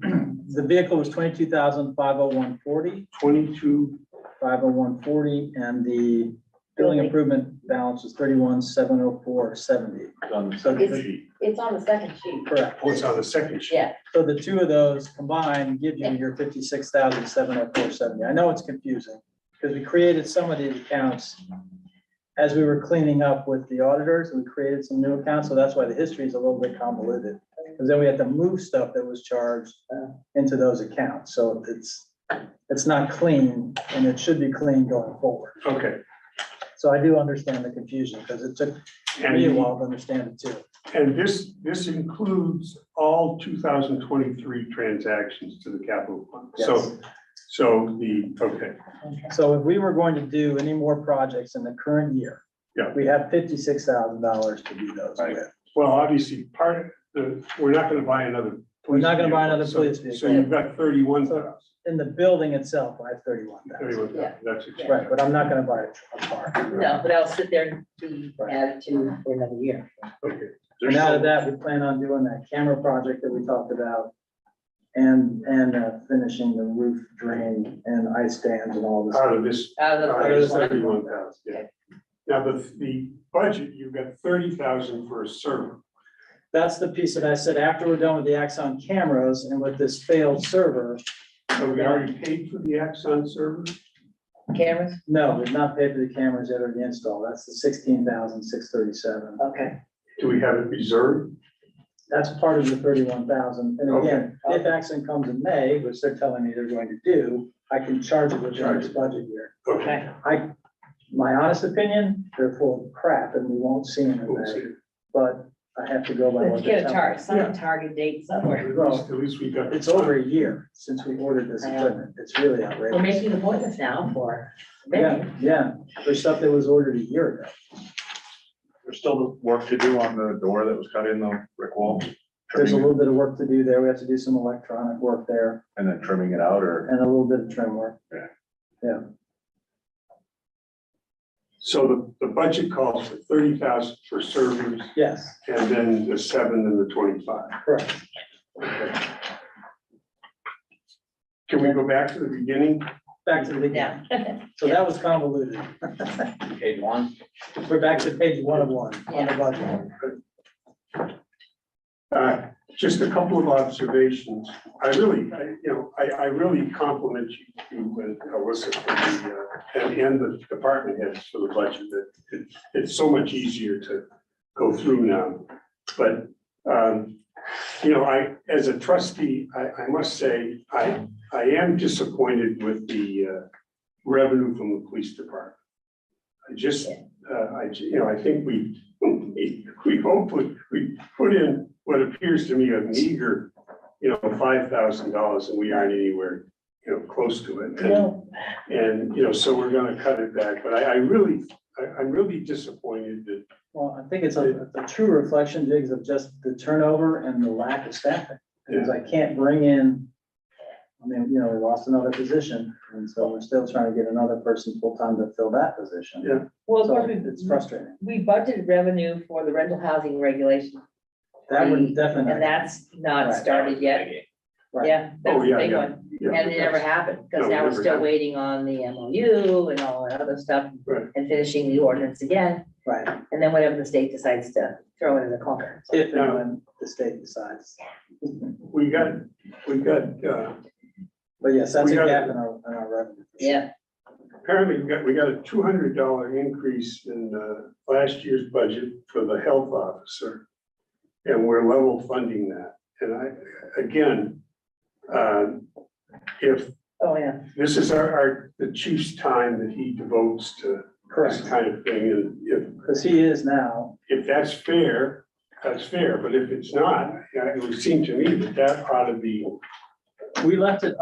The vehicle was 22,501.40,
22,
501.40, and the building improvement balance was 31,704.70.
on the second sheet.
It's on the second sheet.
Correct.
Oh, it's on the second sheet.
Yeah,
So the two of those combined give you your 56,704.70. I know it's confusing, because we created some of these accounts as we were cleaning up with the auditors, we created some new accounts, so that's why the history is a little bit convoluted. Because then we had to move stuff that was charged into those accounts, so it's not clean, and it should be clean going forward.
Okay.
So I do understand the confusion, because it took me a while to understand it too.
And this includes all 2023 transactions to the capital fund.
Yes.
So okay,
So if we were going to do any more projects in the current year,
Yeah.
we have $56,000 to do those
Right.
with.
well, obviously, we're not gonna buy another.
We're not gonna buy
vehicle,
another police
So
vehicle.
you've got 31,000.
In the building itself, I have 31,000.
31,000, that's it.
Right, but I'm not gonna buy a car.
no, but I'll sit there and be added to for another year.
Okay.
And out of that, we plan on doing that camera project that we talked about and finishing the roof drain and ice dams and all this.
Out of this,
Out of the
out of
first
this
one.
31,000, yeah. Now, the budget, you've got 30,000 for a server.
That's the piece that I said, after we're done with the Axon cameras and with this failed server,
So we already paid for the Axon server?
Cameras,
no, we've not paid for the cameras yet or the install. That's the 16,637.
okay.
Do we have it reserved?
That's part of the 31,000. And again, if Axon comes in May, which they're telling me they're going to do, I can charge it within this budget year.
Okay.
My honest opinion, they're full of crap and we won't see them in
We'll see.
May, but I have to go by what
Let's
they
get a
tell
target,
me.
some target date somewhere.
At least we got.
It's over a year since we ordered this equipment. It's really
We're
outrageous.
making appointments now for.
Yeah, there's stuff that was ordered a year ago.
There's still work to do on the door that was cut in the brick wall.
There's a little bit of work to do there. We have to do some electronic work there
And then trimming it out or.
and a little bit of trim work.
So the budget calls for 30,000 for servers
Yes,
and then the 7 and the 25.
correct.
Okay. Can we go back to the beginning?
Back to the beginning.
Yeah.
So that was convoluted.
Page one.
We're back to page 1 of 1 on the budget.
Just a couple of observations. I really compliment you and Alyssa for and the department heads for the budget. That it's so much easier to go through now. But, as a trustee, I must say, I am disappointed with the revenue from the police department. I think we hopefully, we put in what appears to me a meager, $5,000 and we aren't anywhere, close to it. And, so we're gonna cut it back, but I'm really disappointed that.
Well, I think it's a true reflection, Jigs, of just the turnover and the lack of staffing. Because I can't bring in, we lost another position, and so we're still trying to get another person full-time to fill that position.
Yeah.
Well, of
So
course,
it's frustrating.
we budgeted revenue for the rental housing regulation,
That would
and
definitely,
that's not
Right.
started yet.
right.
Yeah, that's the
yeah,
big
yeah.
one.
Yeah,
And it never happened, because
No,
now we're
never
still
happened.
waiting on the MOU and all that other stuff.
Right.
And finishing the ordinance again,
Right,
and then whatever the state decides to throw it in the clunker.
if and when the state decides.
We got,
But yes, that's a
We got
gap
it.
in our revenue. for sure.
Yeah,
apparently we got a $200 increase in last year's budget for the health officer. And we're level funding that. And if
oh, yeah.
this is the chief's time that he devotes to this
Correct,
kind of thing, and
because he is now,
if that's fair, that's fair, but if it's not, it would seem to me that ought to be.
we left it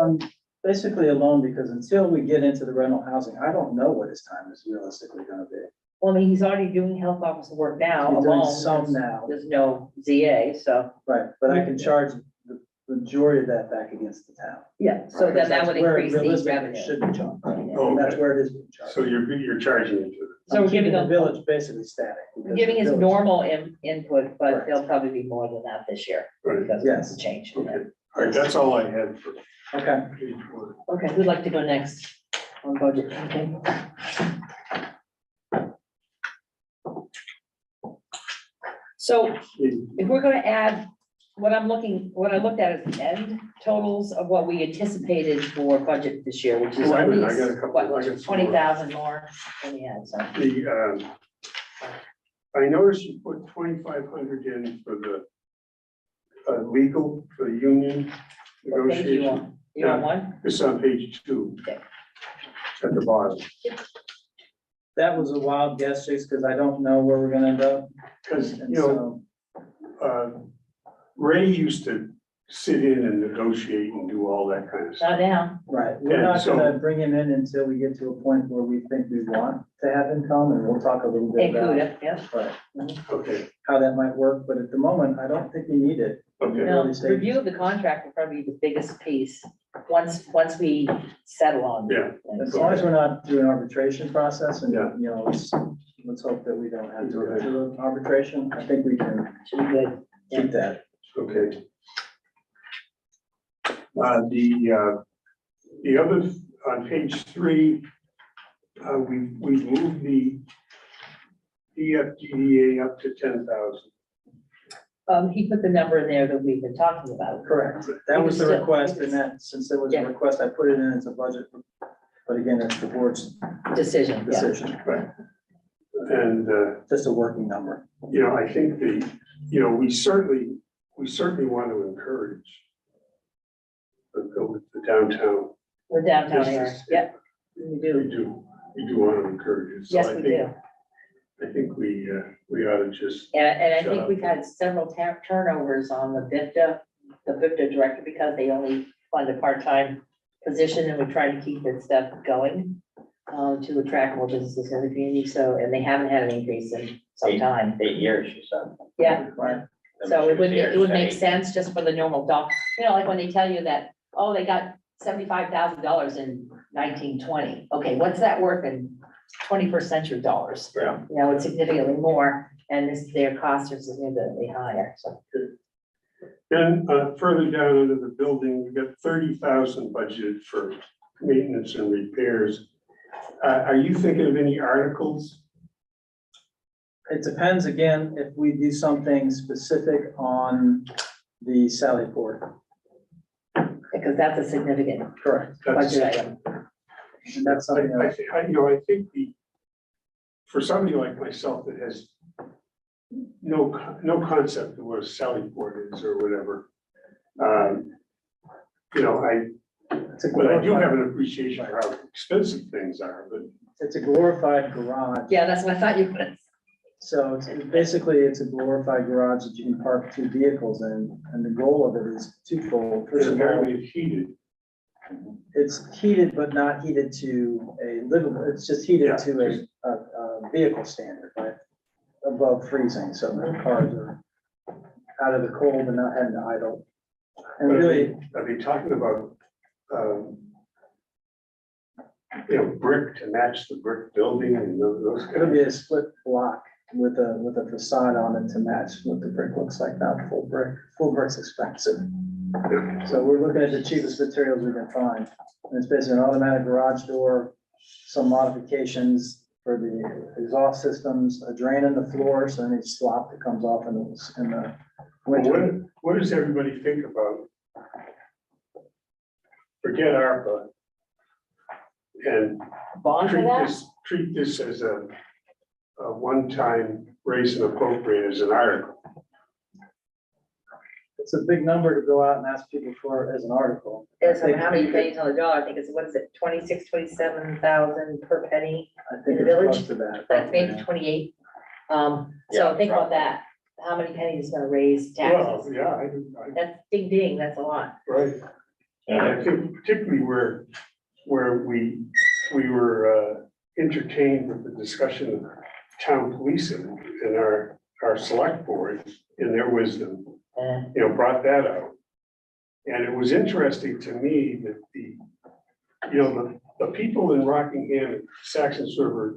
basically alone because until we get into the rental housing, I don't know what his time is realistically gonna be.
Well, I mean, he's already doing health officer work now
He's doing
alone.
some now,
There's no ZA, so,
right, but I can charge the majority of that back against the town.
yeah, so then that would
That's where it
increase the
realistically
revenue.
should be charged.
Oh,
And that's
okay.
where it is being charged.
So you're charging into it.
So we're
I'm keeping
giving
the
them,
village basically static. because
giving
the
his
village-
normal input, but
Correct.
there'll probably be more than that this year.
Right.
Because of
Yes.
the change.
Okay, all right, that's all I had for
Okay,
page 1.
Okay, who'd like to go next on budget? Okay. So if we're gonna add, what I looked at is the end totals of what we anticipated for budget this year, which is
Wait a
only,
minute, I got a couple- I got
what,
some
20,000 more than we had, so.
I noticed you put 2,500 in for the legal, for the union
What page you
negotiation.
want? You want one?
It's on page 2.
Okay.
At the bottom,
that was a wild guess, Chase, because I don't know where we're gonna end up.
because,
And so,
Ray used to sit in and negotiate and do all that kind of stuff.
Not now.
right, we're
And
not
so-
gonna bring him in until we get to a point where we think we want to have him come, and we'll talk a little bit
Include
about
it, yeah.
right,
Okay,
how that might work, but at the moment, I don't think we need it.
okay.
No,
early stages.
review of the contract will probably be the biggest piece, once we settle on.
Yeah.
things.
As long as we're not doing arbitration process and,
Yeah.
let's hope that we don't have to go through arbitration. I think we can
Should be good.
keep that.
Okay. The other, on page 3, we moved the DFGDA up to 10,000.
He put the number in there that we've been talking about.
Correct. That was the
Still-
request, and that, since it was a
Yeah.
request, I put it in as a budget. But again, it's the board's
Decision, yeah.
decision,
Right. And,
just a working number.
I think we certainly want to encourage the downtown
The downtown
This
area,
is-
yep, we
We
do,
do want to encourage it. So
yes,
I
we
think-
do.
I think we ought to just,
And I
Shut
think
up.
we've had several turnovers on the Dept director because they only fund a part-time position and we try to keep that stuff going to attract more businesses in the community, so, and they haven't had an increase in some time.
8 years, you said.
Yeah, so it would make
Eight.
sense just for the normal doc, like when they tell you that, oh, they got $75,000 in 1920. Okay, what's that worth in 21st century dollars?
Yeah.
It's significantly more, and their costs are significantly higher, so.
then further down into the building, we've got 30,000 budgeted for maintenance and repairs. Are you thinking of any articles?
It depends, again, if we do something specific on the Sally Port.
Because that's a significant
Correct.
budget item.
And that's something
I
else.
I think for somebody like myself that has no concept of what a Sally port is or whatever,
It's a
but I do have
glorified,
an appreciation for how expensive things are, but
it's a glorified garage.
Yeah, that's what I thought you would.
So basically, it's a glorified garage that you can park 2 vehicles in, and the goal of it is twofold. First of all,
apparently it's heated.
it's heated, but not heated to a livable, it's just heated to a vehicle standard, right? Above freezing, so the cars are out of the cold and not having to idle. And
But
really,
are they talking about, brick to match the brick building and those
it'll
kind
be
of?
a split block with a facade on it to match what the brick looks like now, full brick. Full brick's expensive. So we're looking at the cheapest materials we can find. And it's basically an automatic garage door, some modifications for the exhaust systems, a drain in the floor, so any slop that comes off in the winter.
What does everybody think about? Forget ARPA. And
Bond for that?
treat this as a one-time raise and appropriate as an article.
It's a big number to go out and ask people for as an article.
There's how many pennies on the dollar, I think it's, what is it, 27,000 per penny?
I think
in the
it's
village?
close to that.
That's maybe 28. So
Yeah,
think about
probably.
that, how many pennies is gonna raise
Well,
taxes?
yeah,
That's ding ding, that's a lot.
right. And I think particularly where we were entertained with the discussion of town policing and our select boards in their wisdom, brought that out. And it was interesting to me that the people in Rockingham, Saxon River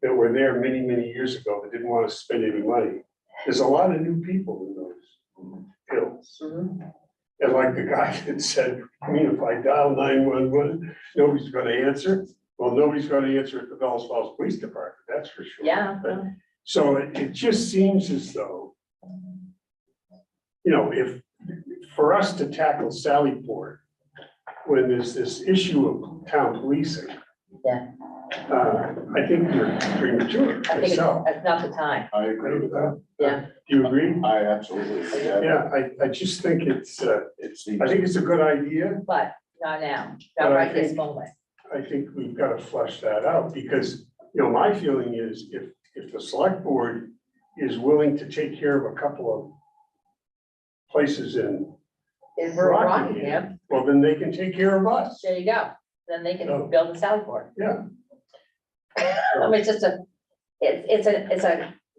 that were there many, many years ago that didn't want to spend any money. There's a lot of new people in those hills. And like the guy that said, if I dial 911, nobody's gonna answer. Well, nobody's gonna answer at the Bellows Falls Police Department, that's for sure.
Yeah.
But- So it just seems as though, if, for us to tackle Sallyport, when there's this issue of town policing.
Yeah.
I think you're premature
I think
myself.
that's not the time,
I agree with that.
yeah.
Do you agree?
I absolutely agree.
Yeah, I just think I think it's a good idea.
But not now,
But
not
I
right this
think-
moment.
I think we've got to flush that out because, my feeling is if the select board is willing to take care of a couple of places in
In rural
Rockingham,
Rockingham,
well, then they can take care of us.
there you go, then they
Oh.
can build a Southport.
Yeah.
I mean, it's just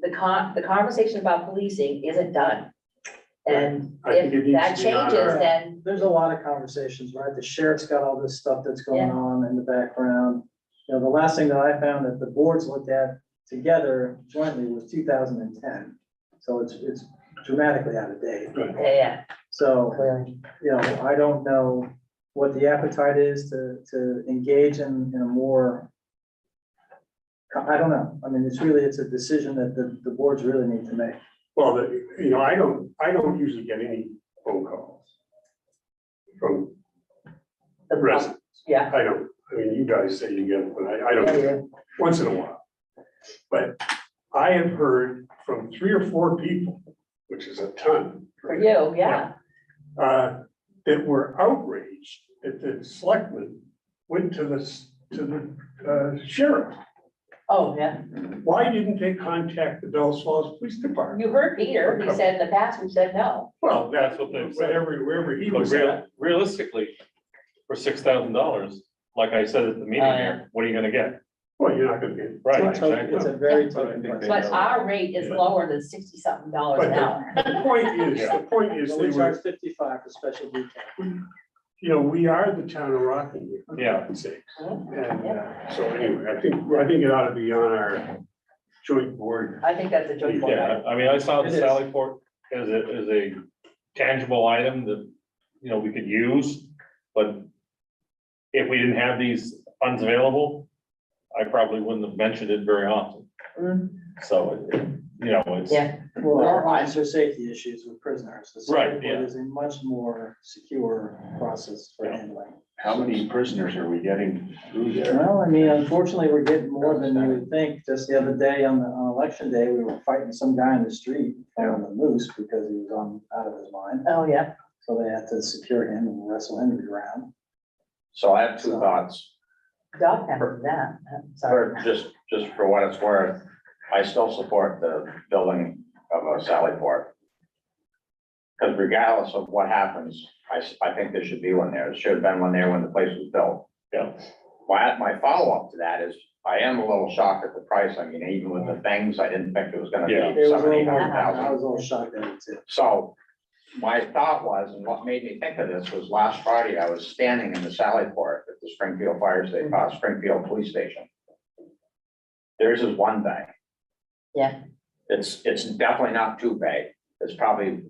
the conversation about policing isn't done. And
I think it
if
needs
that
to be on
changes,
our-
then,
There's a lot of conversations, right? The sheriff's got all this stuff that's going
Yeah.
on in the background. The last thing that I found that the boards looked at together jointly was 2010. So it's dramatically out of date.
yeah,
So,
clearly.
I don't know what the appetite is to engage in a more, I don't know. I mean, it's a decision that the boards really need to make.
Well, I don't usually get any phone calls from
The-
residents.
Yeah.
I don't. I mean, you guys say you get it, but I don't,
Yeah,
once in a while. But I have heard from 3 or 4 people, which is a ton.
For you, yeah,
that were outraged that the selectmen went to the sheriff.
Oh, yeah.
Why didn't they contact the Bellows Falls Police Department?
You heard Peter, he said in the past, we said no.
Well,
That's what they've said.
wherever he
But
was at.
realistically, for $6,000, like I said at the meeting here, what are you gonna get?
Well, you're not gonna get.
Right,
It's a-
exactly.
It's a very tough question.
But our rate is lower than $60-something
But
an hour.
the point is,
So
they
we charge
were,
55 for special detail.
we are the town of Rockingham. for
Yeah.
God's sakes. And, so anyway, I think it ought to be on our joint board.
I think that's a joint board.
Yeah, I mean, I saw the
It is.
Sally Port as a tangible item that, we could use, but if we didn't have these funds available, I probably wouldn't have mentioned it very often.
Mm.
So, it's.
Yeah.
Well, there are officer safety issues with prisoners. The
Right,
select
yeah.
board is a much more secure process for handling.
How many prisoners are we getting through there?
Well, I mean, unfortunately, we're getting more than you would think. Just the other day on election day, we were fighting some guy in the street, on the loose because he was out of his mind.
Oh, yeah.
So they had to secure him and wrestle him to the ground.
So I have two thoughts.
Dog handled that. Sorry.
For just for what it's worth, I still support the building of a Sally Port. Because regardless of what happens, I think there should be one there. There should have been one there when the place was built.
Yeah.
My follow-up to that is, I am a little shocked at the price. I mean, even with the things, I didn't think it was gonna
Yeah.
be
It was a little more, I
$700,000.
was a little shocked at it too.
So my thought was, and what made me think of this was last Friday, I was standing in the Sally Port at the Springfield Fire Station, Springfield Police Station. Theirs is one bay.
Yeah.
It's definitely not two bay. It's probably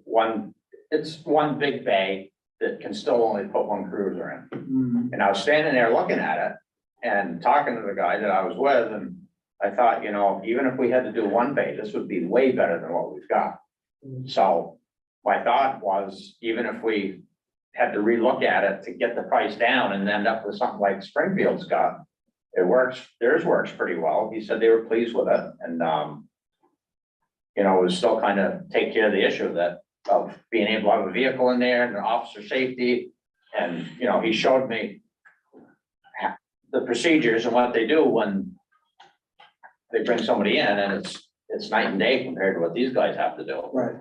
it's one big bay that can still only put one cruiser in.
Mhm.
And I was standing there looking at it and talking to the guy that I was with, and I thought, even if we had to do one bay, this would be way better than what we've got. So my thought was, even if we had to relook at it to get the price down and end up with something like Springfield's got, it works, theirs works pretty well. He said they were pleased with it, and it was still kind of take care of the issue of being able to have a vehicle in there and officer safety. And, he showed me the procedures and what they do when they bring somebody in, and it's night and day compared to what these guys have to do.
Right.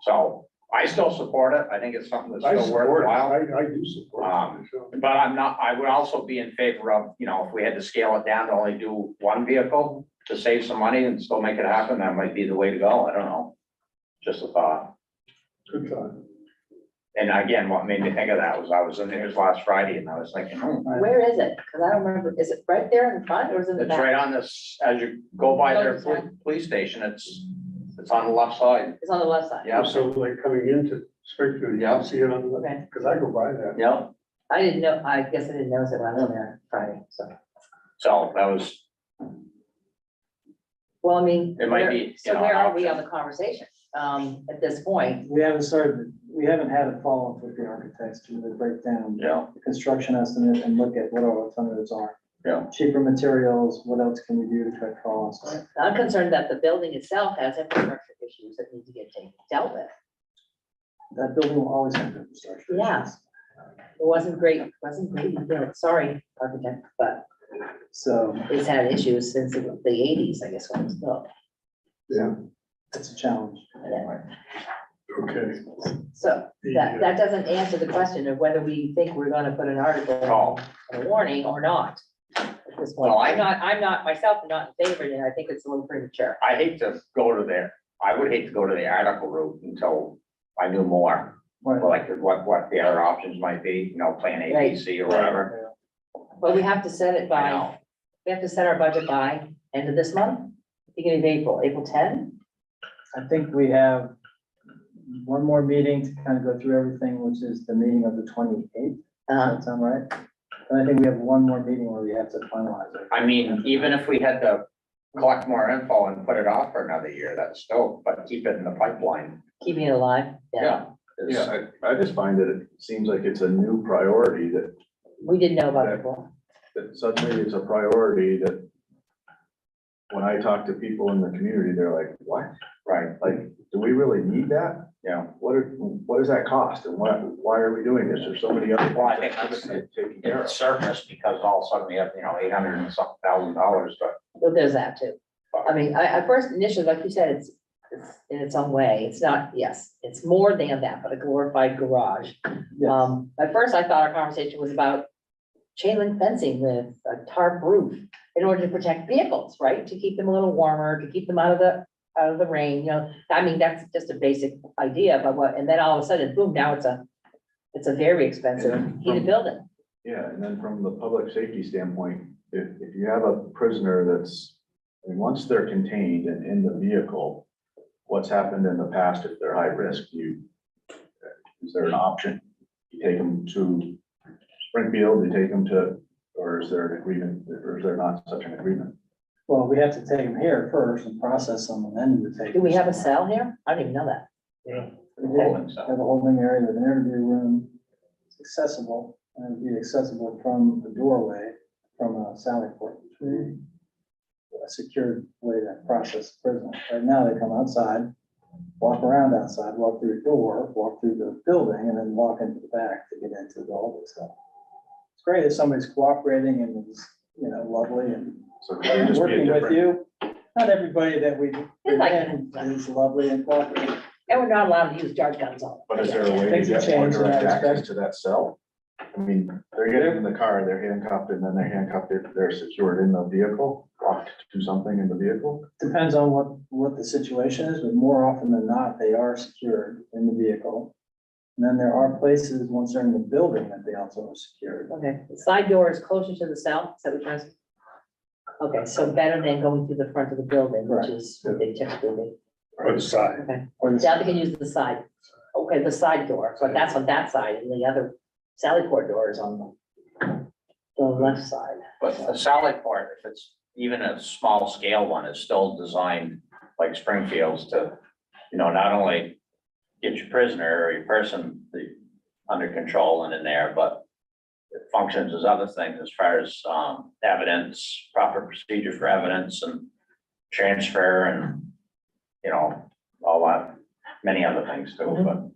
So I still support it. I think it's something that's
I
still
support it.
worthwhile.
I do support it. so.
But I would also be in favor of, if we had to scale it down to only do one vehicle to save some money and still make it happen, that might be the way to go. I don't know. Just a thought.
Good thought.
And again, what made me think of that was I was in there last Friday and I was thinking,
Where is it? Cause I don't remember. Is it right there in the front or is it in the
it's
back?
right on this, as you go by their
Go to
police station, it's on the left side.
It's on the left side.
Yeah.
So like coming into Springfield, you
Yeah.
can see it on the,
Okay.
because I go by that.
Yeah.
I didn't know, I guess I didn't notice it when I was there Friday, so.
So that was,
Well, I mean.
It might
where-
be,
So where are we
option.
on the conversation, at this point?
We haven't had a follow-up with the architects to really break down
yeah,
the construction estimate and look at what our alternatives are.
Yeah.
Cheaper materials, what else can we do to cut costs?
I'm concerned that the building itself has infrastructure issues that need to get dealt with.
That building will always have infrastructure.
Yeah.
issues.
It wasn't great, sorry, architect, but
So
it's had issues since the eighties, I guess, when it was built.
Yeah,
it's a challenge.
okay.
So that doesn't answer the question of whether we think we're gonna put an article, a warning or not. At this point,
Well,
I'm not, myself, I'm not in favor, and I think it's a little premature.
I hate to go to there. I would hate to go to the article route until I knew more,
Right.
like what the other options might be, plan A, B, C or whatever.
But we have to set it
I
by,
know.
we have to set our budget by end of this month, beginning of April 10.
I think we have one more meeting to kind of go through everything, which is the meeting of the 28th. Does that sound right? And I think we have one more meeting where we have to finalize it.
I mean, even if we had to collect more info and put it off for another year, that's still, but keep it in the pipeline.
Keeping it alive,
It's-
Yeah, I just find that it seems like it's a new priority that
we didn't know about it before.
suddenly it's a priority that when I talk to people in the community, they're like, what?
Right.
Like, do we really need that? what does that cost and why are we doing this? There's so many other things
Well, I
that
think
could
that's
have been taken care
It's
of.
surfaced because all of a sudden we have, $800 and something $1,000, but
Well, there's that too. I mean, I first initially, like you said, it's in its own way. It's not, yes, it's more than that, but a glorified garage.
Yes.
At first I thought our conversation was about chain link fencing with a tarp roof in order to protect vehicles, right? To keep them a little warmer, to keep them out of the rain, I mean, that's just a basic idea, but and then all of a sudden, boom, now it's a very expensive heated building.
Yeah, and then from the public safety standpoint, if you have a prisoner once they're contained and in the vehicle, what's happened in the past, if they're high risk, is there an option? You take them to Springfield, you take them to, or is there an agreement, or is there not such an agreement?
Well, we have to take them here first and process them, and then we would take.
Do we
them
have a
somewhere.
cell here? I didn't even know that.
We do. Have a holding area with an interview room. It's accessible, and it'd be accessible from the doorway, from a sally port. A secured way to process the prisoner. Right now, they come outside, walk around outside, walk through the door, walk through the building, and then walk into the back to get into all this stuff. It's great if somebody's cooperating and is, lovely and
So could there just be a
working with
different,
you. Not everybody that we bring
like
in is lovely and cooperative.
And we're not allowed to use dart guns on them.
but is there a way to
Things have
get more
changed in that
direct access
respect.
to that cell? I mean, they're getting in the car, they're handcuffed, and then they're handcuffed, they're secured in the vehicle, locked to something in the vehicle.
Depends on what the situation is, but more often than not, they are secured in the vehicle. And then there are places, once they're in the building, that they also are secured.
Okay, the side door is closer to the cell, is that what you're asking? Okay, so better than going through the front of the building, which is what they typically do.
Or the side.
Okay,
Or the-
now they can use the side. Okay, the side door, but that's on that side, and the other sally port door is on the left side.
But the sally port, if it's even a small scale one, is still designed like Springfield's to, not only get your prisoner or your person under control and in there, but it functions as other things as far as evidence, proper procedure for evidence and transfer and, all that, many other things too, but.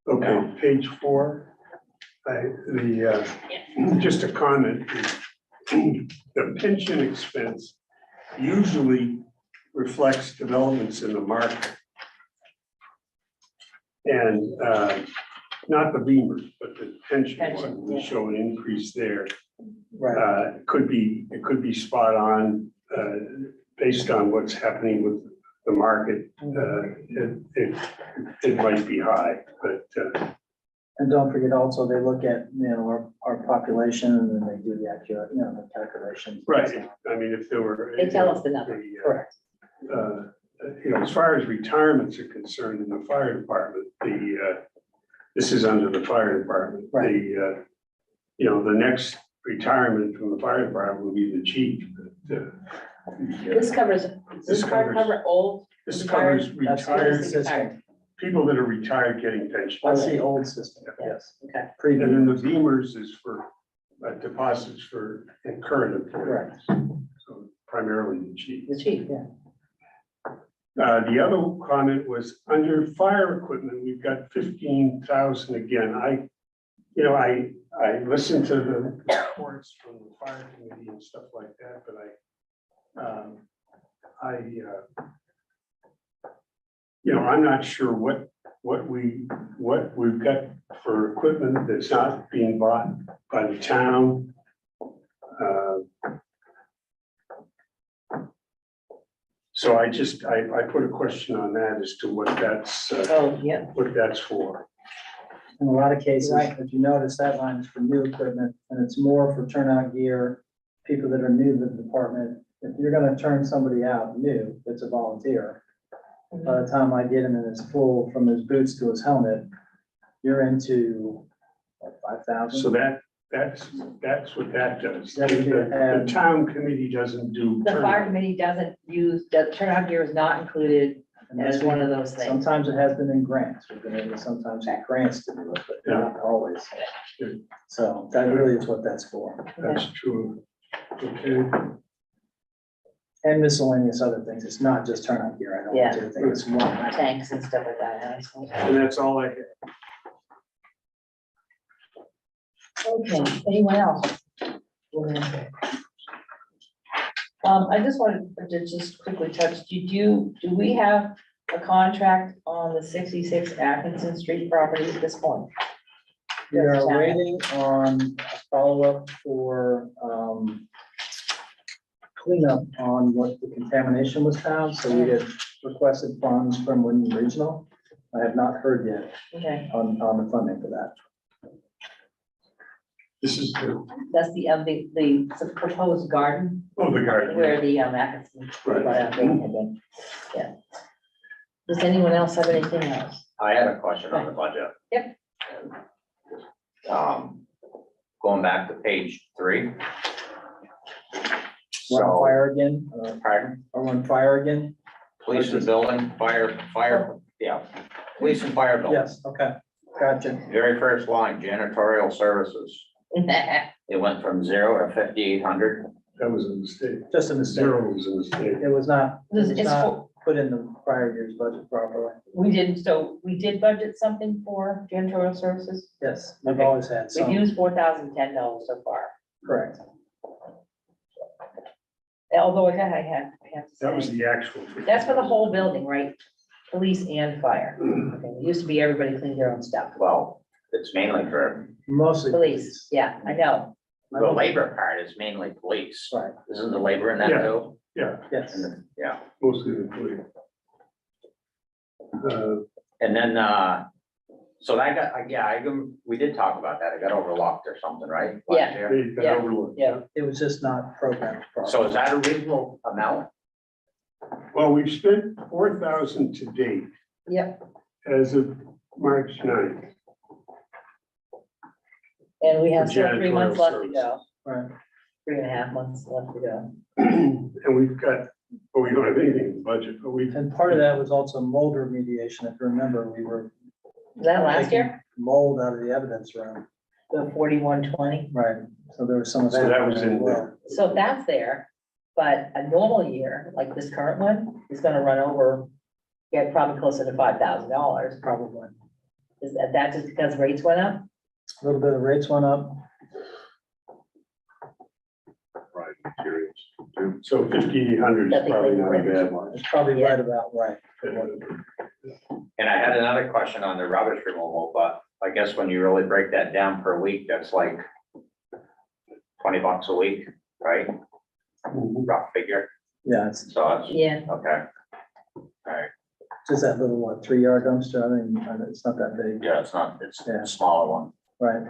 Okay, page 4. Just a comment, the pension expense usually reflects developments in the market. And not the Beamers, but the pension one, we show an increase there.
Right.
It could be spot on, based on what's happening with the market. It might be high, but
And don't forget also, they look at, our population and then they do the accurate, the calculations.
right. I mean, if there were.
They tell us the number.
Correct.
As far as retirements are concerned in the fire department, this is under the fire department.
Right.
The next retirement from the fire department will be the chief.
This covers, this part cover old.
This covers
That's the
retired,
system.
people that are retired getting pension.
That's the old system, yes.
Okay,
And then the
Previous.
Beamers is for deposits for current employees.
Correct.
So primarily the chief.
the chief, yeah.
The other comment was under fire equipment, we've got 15,000 again. I listened to the reports from the fire committee and stuff like that, but I'm not sure what we've got for equipment that's not being bought by the town. So I put a question on that as to what that's
Yeah.
what that's for.
In a lot of cases,
Right.
if you notice, that line is for new equipment, and it's more for turnout gear, people that are new to the department. If you're gonna turn somebody out new, it's a volunteer. By the time I get him in his full, from his boots to his helmet, you're into what, 5,000?
So that's what that does.
That would be a
The
add.
town committee doesn't do.
The fire committee doesn't use, the turnout gear is not included
And
as
that's
one of those things.
Sometimes it has been in grants, we've been able to sometimes get grants to do it, but not always. So that really is what that's for.
That's true. Okay.
And miscellaneous other things. It's not just turnout gear. I don't want you to think it's one.
Tanks and stuff like that. I suppose.
And that's all I have.
Okay, anyone else? I just wanted to just quickly touch, do we have a contract on the 66 Atkinson Street property at this point?
We are waiting on a follow-up for, cleanup on what the contamination was found, so we had requested funds from Wyndham Regional. I have not heard yet
Okay,
on the funding for that.
This is the,
that's the proposed garden
oh, the garden.
where the Atkinson.
Right.
Yeah. Does anyone else have anything else?
I had a question on the budget.
Yep.
Going back to page 3.
We're on
So,
fire again,
pardon,
are we on fire again?
police and building, fire, yeah, police and fire building.
Yes, okay, gotcha.
Very first line, janitorial services. It went from 0 to 5,800.
That was a mistake.
Just a mistake.
Zero was a mistake.
It was not, it was
It's
not
for-
put in the prior year's budget properly.
We didn't, so we did budget something for janitorial services.
Yes, we've
Okay.
always had
We've
some,
used $4,010 so far.
correct.
Although I have to
That was
say,
the actual.
that's for the whole building, right? Police and fire. Okay, it used to be everybody cleaned their own stuff.
Well, it's mainly for,
Mostly.
Police, yeah, I know.
the labor part is mainly police.
Right,
Isn't the labor in that
Yeah.
too?
Yeah,
yes.
Yeah,
mostly the police.
and then, so that got, yeah, we did talk about that. It got overlooked or something, right? last
Yeah.
year?
They got
Yeah.
overlooked.
Yeah.
It was just not programmed properly.
So is that a reasonable amount?
Well, we've spent 4,000 to date
Yep,
as of March 9th.
and we have
For
still 3 months
janitorial
left to
service.
go,
Right,
3.5 months left to go.
And we've got, well, we don't have anything in the budget, but we,
and part of that was also mold remediation. If you remember, we were
Was that last
taking
year?
mold out of the evidence room.
The 4120?
Right, so there was some of that.
so that was
as
in
well.
there.
So that's there, but a normal year, like this current one, is gonna run over, get probably closer to $5,000.
Probably.
Is that just because rates went up?
A little bit of rates went up.
Right, materials.
So 5,800 is probably not a bad one.
It's probably right about right.
And I had another question on the rubbish removal, but I guess when you really break that down per week, that's like $20 a week, right? Rough figure.
Yeah, it's
So it's,
Yeah,
okay. All right,
just that little, what, 3-yard dumpster. I mean, it's not that big,
yeah, it's not, it's
Yeah.
a smaller one.
right?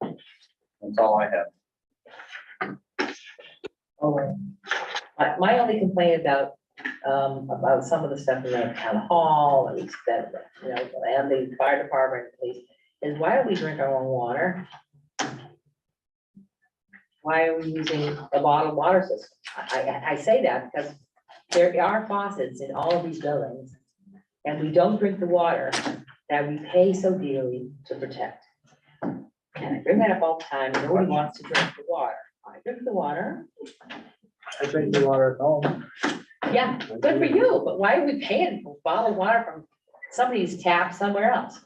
That's all I have.
oh, my only complaint about some of the stuff around town hall, and that, and the fire department, police, is why do we drink our own water? Why are we using a bottled water system? I say that because there are faucets in all of these buildings, and we don't drink the water that we pay so dearly to protect. And I bring that up all the time, nobody wants to drink the water. I drink the water,
I drink the water at home.
yeah, good for you, but why are we paying for bottled water from somebody's tap somewhere else?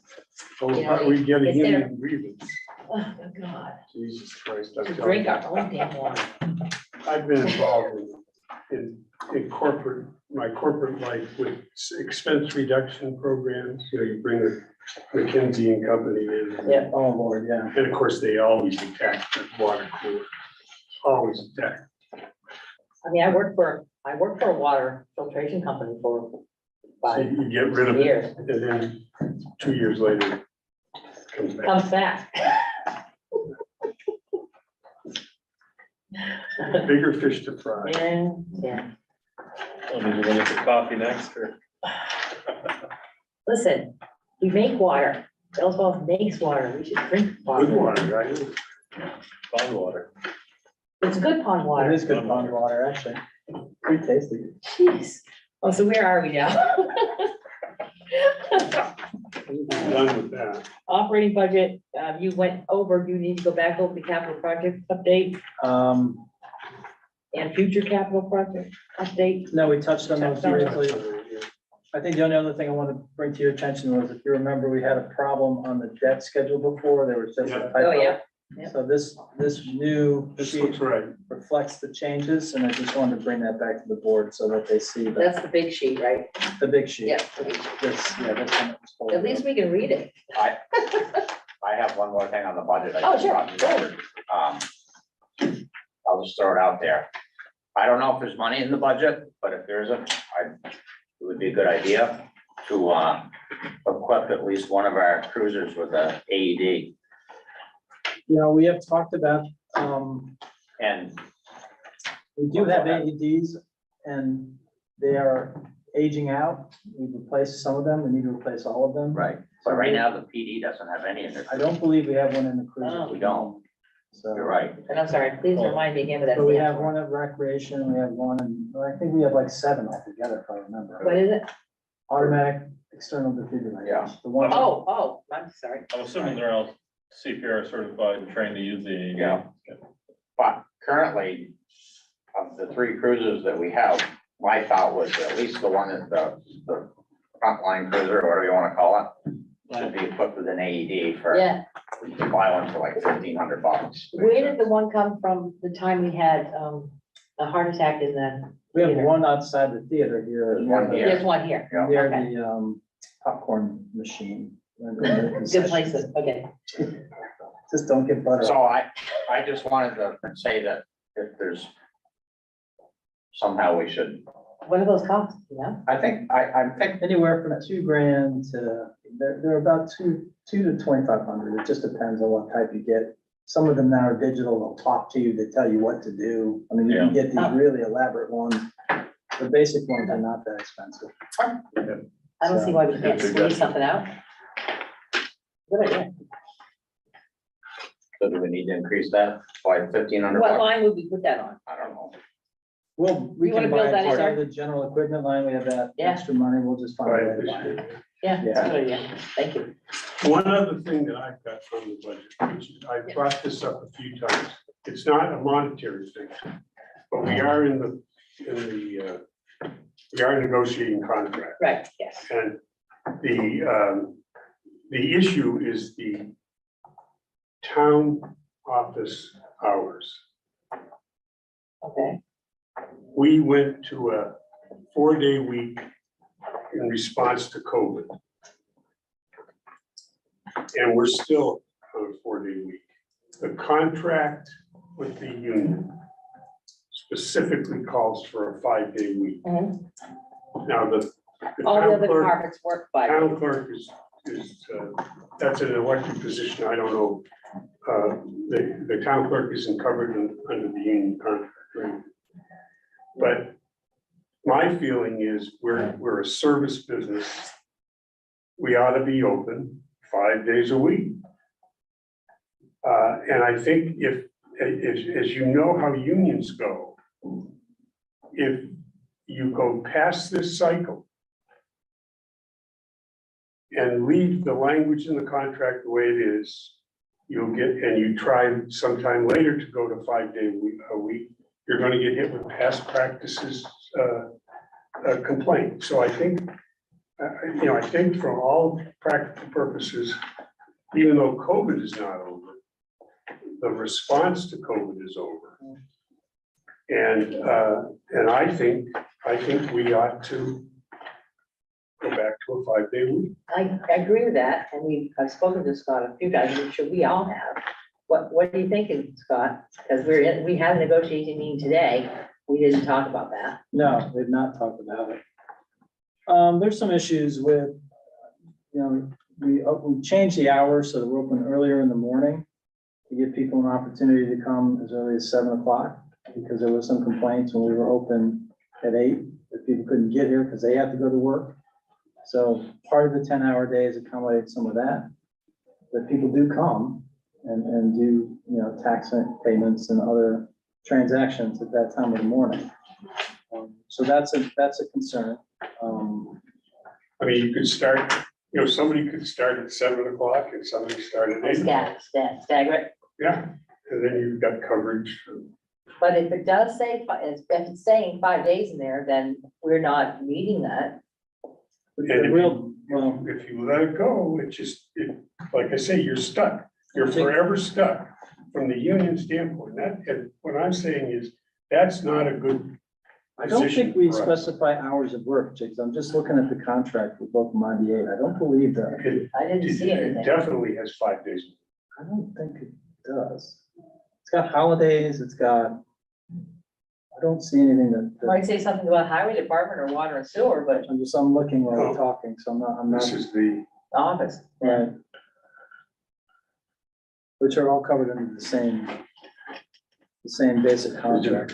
So
You know,
we get a
is there-
union grievance.
Oh, my God,
Jesus Christ. I'm
to
telling
drink
you.
our own damn water.
I've been involved in corporate, my corporate life with expense reduction programs. You bring a McKinsey and Company in.
Yeah.
Oh, Lord, yeah.
And of course, they always attack the water cooler, always attack.
I mean, I worked for a water filtration company for
So
5
you get rid of it,
years,
and then 2 years later, it comes back.
comes back.
Bigger fish to fry.
Yeah.
I mean, we're gonna get the coffee next, or?
Listen, we make water, Bellswell makes water, we should drink
Good
water.
water, right?
Pond water.
It's good pond
It
water,
is good pond water, actually. Pretty tasty.
jeez. Oh, so where are we now?
Done with that.
Operating budget, you went over, you need to go back over the capital project update. And future capital project update?
No, we touched on those
Touched on
briefly. I think the only other thing I want to bring to your attention was, if you remember, we had a problem on the debt schedule before. There was just a
Yeah.
typo.
Oh, yeah. Yeah.
So this new
This
sheet
looks right.
reflects the changes, and I just wanted to bring that back to the board so that they see
That's the big sheet, right?
the big sheet.
Yeah.
This, yeah, this one was folded
At least
up.
we can read it.
I have one more thing on the budget. I
Oh,
just
sure.
remembered. I'll just throw it out there. I don't know if there's money in the budget, but if there isn't, it would be a good idea to equip at least one of our cruisers with a AED.
You know, we have talked about,
And
we do have AEDs, and they are aging out. We've replaced some of them. We need to replace all of them.
right, but right now the PD doesn't have any in there.
I don't believe we have one in the cruiser.
Oh.
We don't.
So.
You're right.
And I'm sorry, please remind me again of that.
So we have one at recreation, we have one, and well, I think we have like 7 altogether, if I remember.
What is it?
Automatic external defibrillator.
Yeah.
The one.
Oh, I'm sorry.
I'm assuming they're all CPR certified and trained to use the.
Yeah. But currently, of the 3 cruisers that we have, my thought was at least the one that the frontline cruiser, or whatever you wanna call it, should be equipped with an AED for,
Yeah.
you can buy one for like $1,500.
Where did the one come from, the time we had a heart attack in the?
We have
theater?
one outside the theater here.
There's one here.
There's one here.
Yeah.
Near
Okay.
the popcorn machine.
Good places, okay.
Just don't get butter.
So I just wanted to say that if there's somehow we should,
What do those cost, you know?
I think
Anywhere from $2,000 to, they're about two to 2,500. It just depends on what type you get. Some of them now are digital. They'll talk to you, they tell you what to do. I mean, you can get these really elaborate ones. The basic ones are not that expensive.
I don't see why we can't squeeze something out. Good idea.
so do we need to increase that by $1,500?
What line would we put that on?
I don't know.
Well, we
You wanna
can buy
build that
it part
in
of the general equipment line. We have that
Yeah.
extra money. We'll just find a way to buy
Right.
it.
Yeah, that's a good idea. Thank you.
One other thing that I've got from the budget, which I brought this up a few times, it's not a monetary thing, but we are we are negotiating contract.
Right, yes.
And the issue is the town office hours.
Okay.
We went to a 4-day week in response to COVID. And we're still on a 4-day week. The contract with the union specifically calls for a 5-day week.
Mhm.
Now, the
All the
town
other
clerk,
departments work by.
town clerk is, that's an elected position, I don't know. The town clerk isn't covered under the union contract, right? But my feeling is we're a service business. We ought to be open 5 days a week. And I think if, as you know how unions go, if you go past this cycle and leave the language in the contract the way it is, you'll get, and you try sometime later to go to 5-day a week, you're going to get hit with past practices complaint. So I think, I think for all practical purposes, even though COVID is not over, the response to COVID is over. And I think we ought to go back to a 5-day week.
I agree with that, and I've spoken to Scott a few times, I'm sure we all have. What are you thinking, Scott? Because we had a negotiating meeting today, we didn't talk about that.
No, they've not talked about it. There's some issues with, we changed the hours so that we're open earlier in the morning to give people an opportunity to come as early as 7 o'clock, because there was some complaints when we were open at 8, that people couldn't get here because they had to go to work. So part of the 10-hour days accommodate some of that, that people do come and do, tax payments and other transactions at that time of the morning. So that's a concern.
I mean, you could start, somebody could start at 7 o'clock and somebody start at 8.
Stagger it.
Yeah, and then you've got coverage
But if it does say, if it's saying 5 days in there, then we're not meeting that.
And
The real, well,
if you let it go, like I say, you're stuck. You're forever stuck from the union standpoint. And what I'm saying is, that's not a good
I don't
position
think we
for us.
specify hours of work, Jigs. I'm just looking at the contract with local 98. I don't believe that.
I didn't see
It
anything.
definitely has 5 days.
I don't think it does. It's got holidays, it's got, I don't see anything that,
Might say something about highway department or water and sewer, but
I'm looking while we're talking, so I'm
This
not,
is the,
office.
right. Which are all covered under the same basic contract.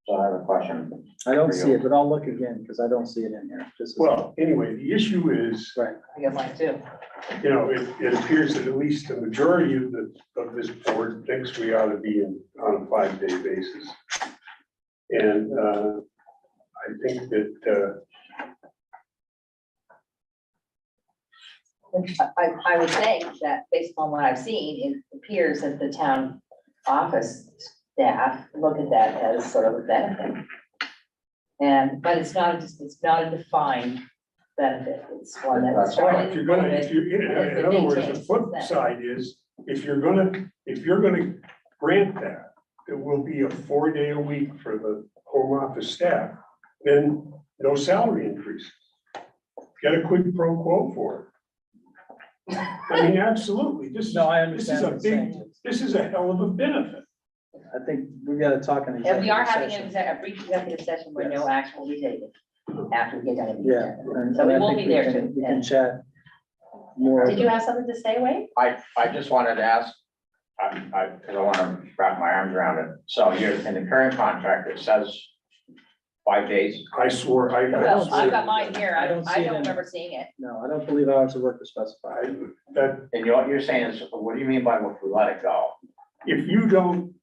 So I have a question.
I don't see it, but I'll look again, because I don't see it in here. Just as-
well, anyway, the issue is,
Right.
I got mine too.
you know, it appears that at least the majority of this board thinks we ought to be on a 5-day basis. And I think that,
I would say that based on what I've seen, it appears that the town office staff look at that as sort of a benefit. But it's not a defined benefit. It's one that was
well,
started.
if you're gonna, in other words, the flip side is, if you're gonna grant that, it will be a 4-day a week for the home office staff, then no salary increase. Get a quid pro quo for it. I mean, absolutely,
No, I understand what you're saying.
this is a hell of a benefit.
I think we gotta talk in
And we are
executive
having
session.
a brief executive session where no
Yes.
action will be taken after we get done. with the
Yeah.
agenda.
and-
So
and
we
I
will
think
be there
can-
too.
We can
And-
chat more.
Did you have something to say, Wade?
I just wanted to ask, I don't want to wrap my arms around it. So you're in the current contract, it says 5 days.
I swore,
Well, I've got mine here.
I don't see
I
it
don't
in-
remember seeing it.
No, I don't believe hours of work are specified.
that,
And what you're saying is, what do you mean by if we let it go?
if you don't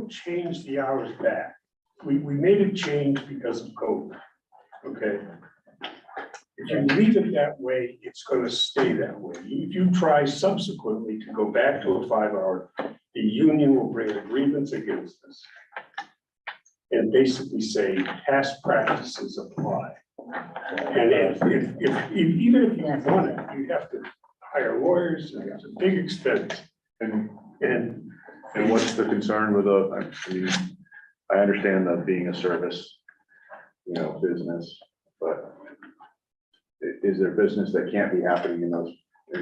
change the hours back, we made a change because of COVID, okay? If you leave it that way, it's gonna stay that way. If you try subsequently to go back to a 5-hour, the union will bring a grievance against us and basically say past practices apply. And even if you want it, you have to hire lawyers, and it's a big expense. And
what's the concern with I mean, I understand that being a service, business, but is there business that can't be happening in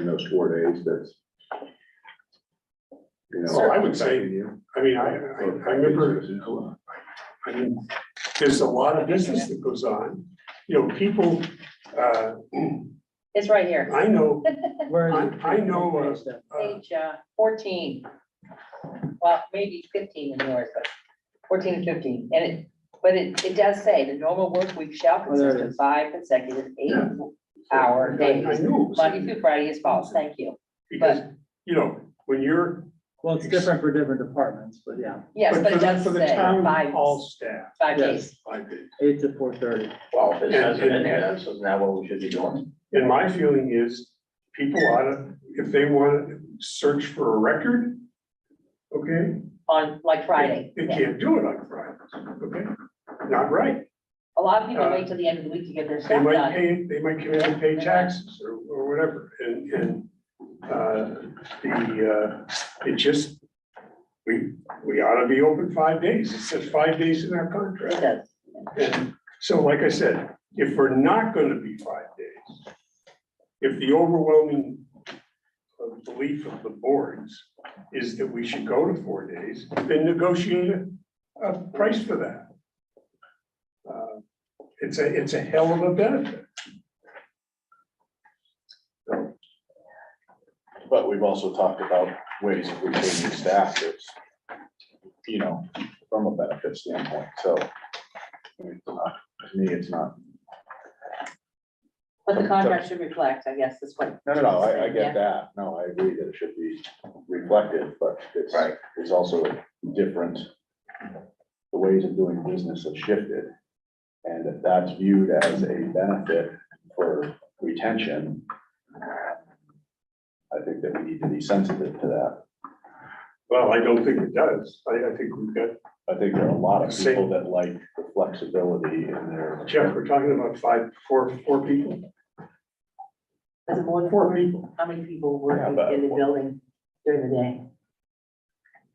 those 4 days that's,
So I would say,
affecting you?
I mean, I remember, I mean, there's a lot of business that goes on, people,
It's right here.
I know,
Where is it?
I know,
Page 14. Well, maybe 15 in yours, but 14 and 15. And it does say the normal work week shall
Oh, there it
consist of
is.
5 consecutive 8-hour
I
days.
knew. it was-
Monday through Friday is false. Thank you.
Because, when you're,
Well, it's different for different departments, but yeah,
Yes, but it does
for the
say
town
5
hall staff,
5
Yes.
days.
5 days.
8 to 4:30.
Well, if it says it in there, isn't that what we should be doing?
And my feeling is, people ought to, if they want to search for a record, okay?
On like Friday.
They
Yeah.
can't do it on Friday, okay? Not right.
A lot of people wait till the end of the week to get their
They
stuff
might
done.
they might come in and pay taxes or whatever, and it just, we ought to be open 5 days. It says 5 days in our
It
contract.
does.
And so, like I said, if we're not gonna be 5 days, if the overwhelming belief of the boards is that we should go to 4 days, then negotiate a price for that. It's a hell of a benefit.
But we've also talked about ways of retaining staff that's, from a benefit standpoint, so. I mean, to me, it's not,
But the contract should reflect, I guess, is what.
no, I
Yeah.
get that, no, I agree that it should be reflected, but it's also different. The ways of doing business have shifted, and if that's viewed as a benefit for retention, I think that we need to be sensitive to that.
Well, I don't think it does. I think we've got,
I think there are a lot of
Same.
people that like the flexibility in their.
Jeff, we're talking about four people.
Is it more than
Four
four?
people.
How many people were
Yeah, about
in the
four.
building during the day?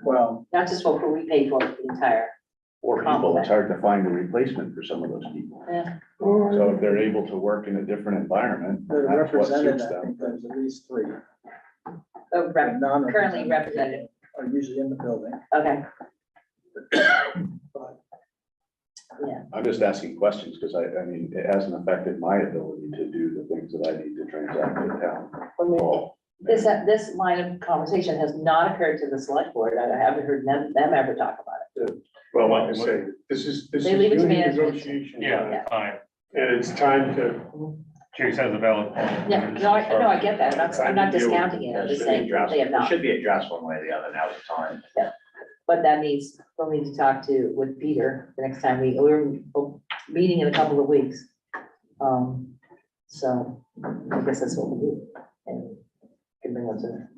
Well,
Not just what we paid for, the entire.
Or people, it's hard to find a replacement for some of those people.
Yeah.
So if they're able to work in a different environment,
they're
that's what
represented,
suits
I think
them.
there's at least three.
Currently
Non-represented
represented.
Are usually in the building,
Okay,
but
I'm just asking questions because I mean, it hasn't affected my ability to do the things that I need to transact in town.
I mean, this line of conversation has not occurred to the select board. I haven't heard them ever talk about it.
Well, like I say, this is
They leave it to
union
management.
negotiation
Yeah,
time,
fine.
and it's time to,
Chase has a valid point.
Yeah, no, I get that. I'm not discounting it. I'm just saying they have
It
not.
should be addressed one way or the other, now's the time.
But that means we'll need to talk with Peter the next time we're meeting in a couple of weeks. So I guess that's what we'll do. And can bring them to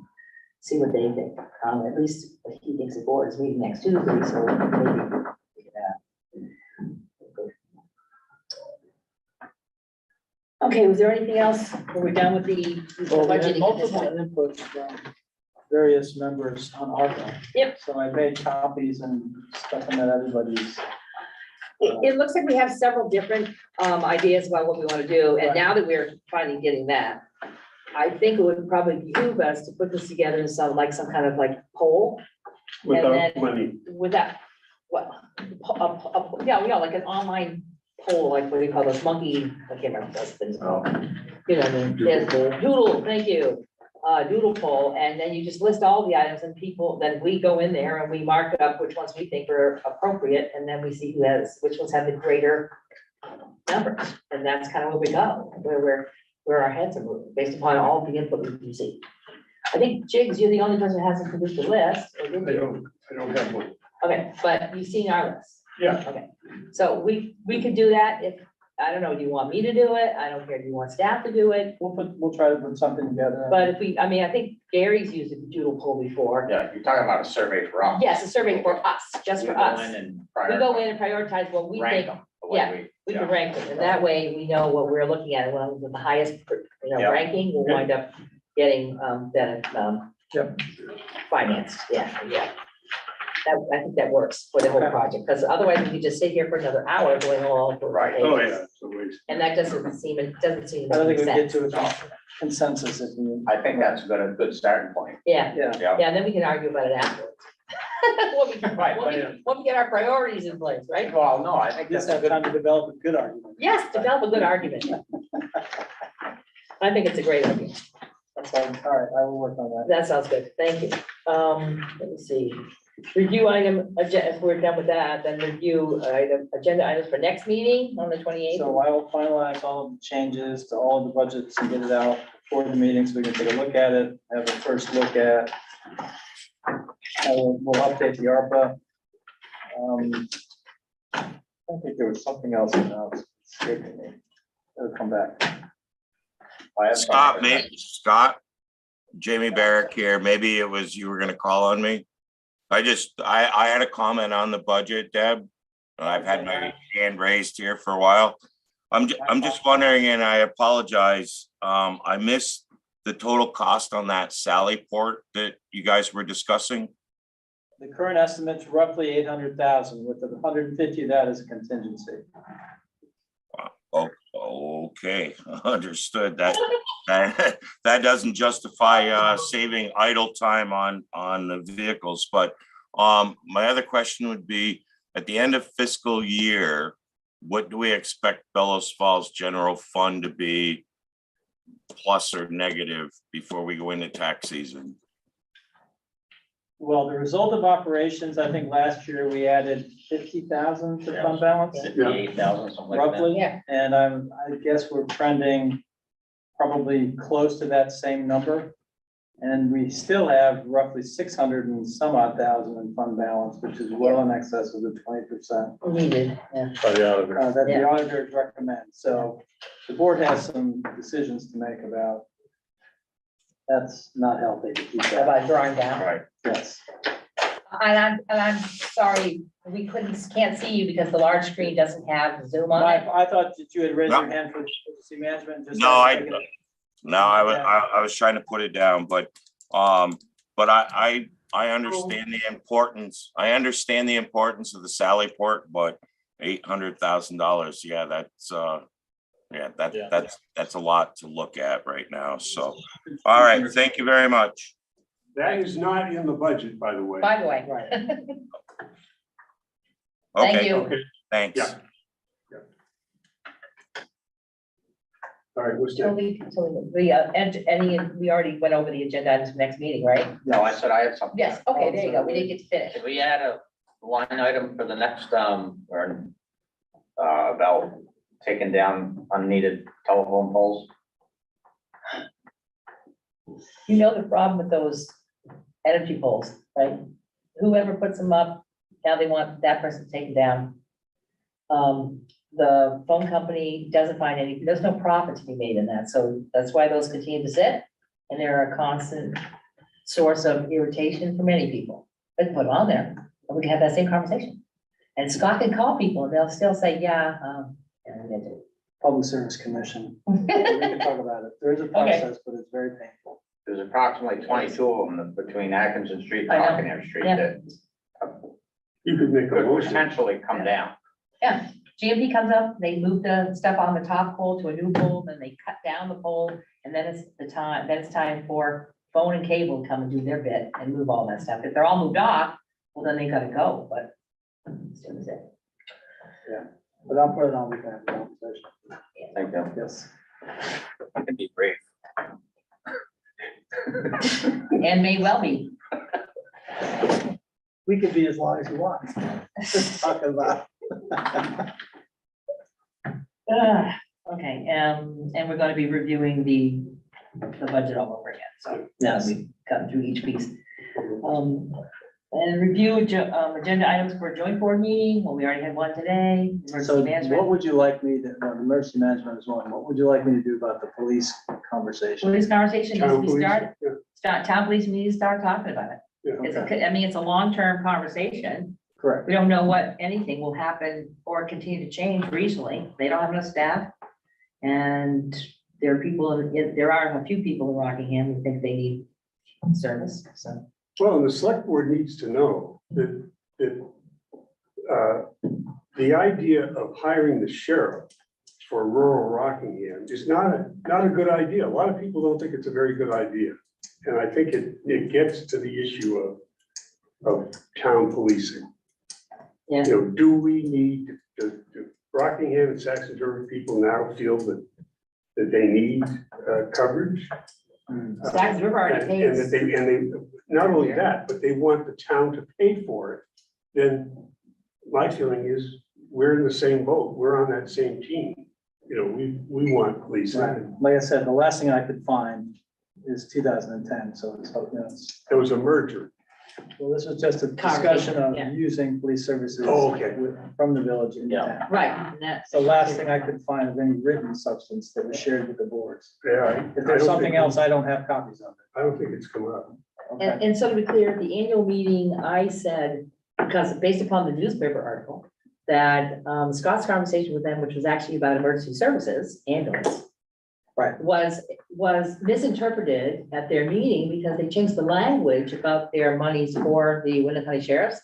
see what they think. At least he thinks the board is meeting next Tuesday, so maybe. we can, Okay, was there anything else? Were we done with the
well, we had
budgeting?
multiple inputs from various members on ARPA.
Yep.
So I made copies and stuck them at everybody's.
It looks like we have several different ideas about what we want to do, and
Right.
now that we're finally getting that, I think it would probably behoove us to put this together in some kind of like poll.
without
then-
money.
With that, what, yeah, like an online poll, like what do you call those monkey, I can't remember what those things are called. You know, what I mean? There's the doodle, thank you, doodle poll, and then you just list all the items and people, then we go in there and we mark up which ones we think are appropriate, and then we see which ones have the greater numbers, and that's kind of where we go, where our heads are moving, based upon all the input we can see. I think, Jigs, you're the only person who hasn't produced a list, or did you?
I don't have one.
Okay, but you've seen our list.
Yeah.
Okay, so we could do that if, I don't know, do you want me to do it? I don't care, do you want staff to do it?
We'll try to put something together.
But if we, I think Gary's used a doodle poll before.
Yeah, you're talking about a survey for us.
Yes, a survey for us, just for
We go
us.
in and
We go in and prioritize what we
rank
think,
them. the way
yeah, we can
yeah.
rank them, and that way we know what we're looking at, and one with the highest,
Yeah.
ranking, will wind up getting,
Yep.
financed, yeah. I think that works for the whole
Okay.
project, because otherwise we could just sit here for another hour going all for.
Right.
Oh, yeah, it's a waste.
And that doesn't seem to
I don't
make
think we get
sense.
to a consensus if we.
I think that's a good starting point.
Yeah,
Yeah,
Yeah.
yeah, and then we can argue about it afterwards.
Right,
When we get our priorities in place, right?
Well, no, I think
just
that's a
have
good.
time to develop a good argument.
Yes, develop a good argument. I think it's a great argument.
That's all right, I will work on that.
That sounds good, thank you. Let me see. Review item, if we're done with that, then review agenda items for next meeting on the 28th.
So I will finalize all of the changes to all of the budgets and get it out before the meeting so we can take a look at it, have a first look at. We'll update the ARPA. I think there was something else that was escaping me. It'll come back.
Scott, Jamie Barrick here. Maybe it was you were gonna call on me. I had a comment on the budget, Deb. I've had my hand raised here for a while. I'm just wondering, and I apologize, I missed the total cost on that Sally port that you guys were discussing.
The current estimate's roughly 800,000, with the 150 of that as a contingency.
Oh, okay, understood. That doesn't justify saving idle time on the vehicles, but my other question would be, at the end of fiscal year, what do we expect Bellows Falls general fund to be, plus or negative, before we go into tax season?
Well, the result of operations, I think last year we added 50,000 to fund balance.
58,000, something like that.
Roughly,
Yeah.
and I guess we're trending probably close to that same number. And we still have roughly 600 and some odd thousand in fund balance, which is well in excess of the 20%
Needed, yeah.
that the
Yeah.
auditors recommend. So the board has some decisions to make about. That's not healthy to keep that.
About drawing down.
Right.
Yes.
And I'm sorry, can't see you because the large screen doesn't have Zoom on it.
I thought that you had raised your
No.
hand for city management. just
No,
had a second.
I was trying to put it down, but I understand the importance. I understand the importance of the Sally Port, but $800,000, yeah, that's a lot to look at right now. So, all right, thank you very much.
That is not in the budget, by the way.
By the way.
Right.
Thank
Okay,
you.
Okay,
thanks.
yeah. All right, what's that?
Totally, we already went over the agenda items for next meeting, right?
No, I said I had something.
Yes, okay, there you go. We didn't get to finish.
Should we add a line item for the next, about taking down unneeded telephone poles?
You know the problem with those energy poles, right? Whoever puts them up, now they want that person taken down. The phone company doesn't find any, there's no profit to be made in that, so that's why those continue to sit. And they're a constant source of irritation for many people. But put them on there, and we can have that same conversation. And Scott can call people, and they'll still say, yeah, we did it.
Public Service Commission. We can talk about it. There is a process, but it's very painful.
There's approximately 22 of them between Atkinson Street and
I know.
Rockingham Street
Yeah.
that
You could make a
could
motion.
potentially come down.
Yeah, GMP comes up, they move the stuff on the top pole to a new pole, then they cut down the pole, and then it's time for phone and cable to come and do their bit and move all that stuff. If they're all moved off, well, then they gotta go, but still is it.
But I'll put it on, we can have a conversation.
Thank you.
Yes.
I can be brief.
And may well be.
We could be as long as you want. Just talking about.
Okay, and we're gonna be reviewing the budget all over again, so.
Yes.
We cut through each piece. And review agenda items for a joint board meeting, well, we already had one today,
So
emergency
what
management.
would you like me to, well, emergency management is one, what would you like me to do about the police conversation?
Police conversation needs to
Town
be
police,
started,
yeah,
town police need to start talking about it.
yeah.
It's a long-term conversation.
Correct.
We don't know what anything will happen or continue to change regionally. They don't have enough staff. And there are a few people in Rockingham who think they need service, so.
Well, and the select board needs to know that the idea of hiring the sheriff for rural Rockingham is not a good idea. A lot of people don't think it's a very good idea. And I think it gets to the issue of town policing.
Yeah.
You know, do we need, do Rockingham and Saxon River people now feel that they need coverage?
Saxon River already
And
pays.
that they, not only that, but they want the town to pay for it. Then my feeling is, we're in the same boat, we're on that same team. You know, we want police.
Right. Like I said, the last thing I could find is 2010, so it's, you know, it's,
There was a merger.
well, this was just a discussion of
Yeah.
using police services.
Oh, okay.
From the village into
Yeah.
town.
Right, and that's.
The last thing I could find of any written substance that was shared with the boards.
Yeah.
If there's something else, I don't have copies of it.
I don't think it's come up.
And,
Okay.
and so to be clear, at the annual meeting, I said, because based upon the newspaper article, that Scott's conversation with them, which was actually about emergency services, ambulance.
Right.
Was misinterpreted at their meeting because they changed the language about their monies for the Winnebago County Sheriffs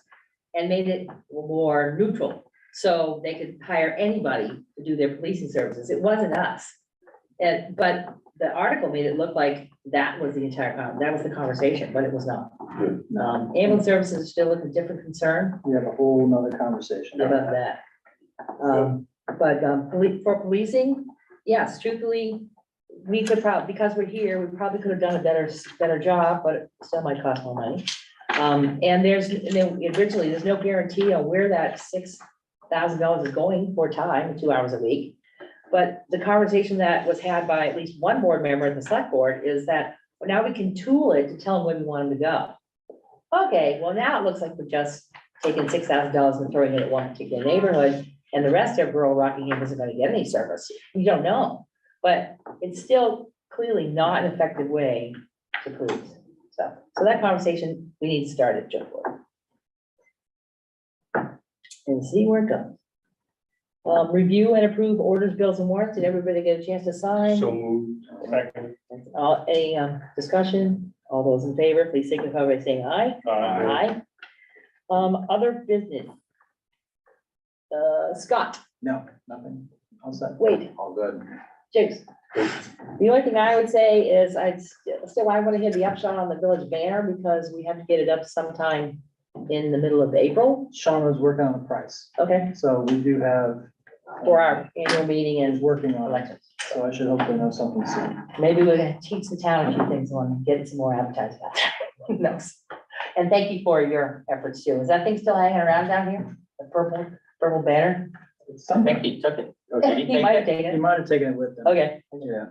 and made it more neutral. So they could hire anybody to do their policing services. It wasn't us. But the article made it look like that was the entire, that was the conversation, but it was not. Ambulance services is still a different concern
We have a whole nother conversation.
about that. For policing, yes, truthfully, we could probably, because we're here, we probably could have done a better job, but it still might cost more money. And originally, there's no guarantee on where that $6,000 is going for time, 2 hours a week. But the conversation that was had by at least one board member at the select board is that now we can tool it to tell them where we want them to go. Okay, well, now it looks like we're just taking $6,000 and throwing it at one particular neighborhood, and the rest of rural Rockingham isn't gonna get any service. You don't know, but it's still clearly not an effective way to police. So that conversation, we need to start at joint board. and see where it goes. Review and approve orders, bills and warrants. Did everybody get a chance to sign?
So moved. Second.
Any discussion? All those in favor, please signify by saying aye. Aye. Other business. Scott,
No, nothing. I'll say.
wait,
All good.
James. The only thing I would say is I want to hear the upshot on the village banner because we have to get it up sometime in the middle of April.
Sean was working on the price,
Okay,
so we do have.
for our annual meeting
Is
and
working on it,
elections.
so I should hopefully know something soon.
Maybe we're gonna teach the town a few things on getting some more advertising. Who knows? And thank you for your efforts too. Is that thing still hanging around down here? The purple banner?
It's
I
something,
think he took it. Or did he
He
take
might have
it?
taken
he
it.
might have taken it with him.
Okay,
Yeah.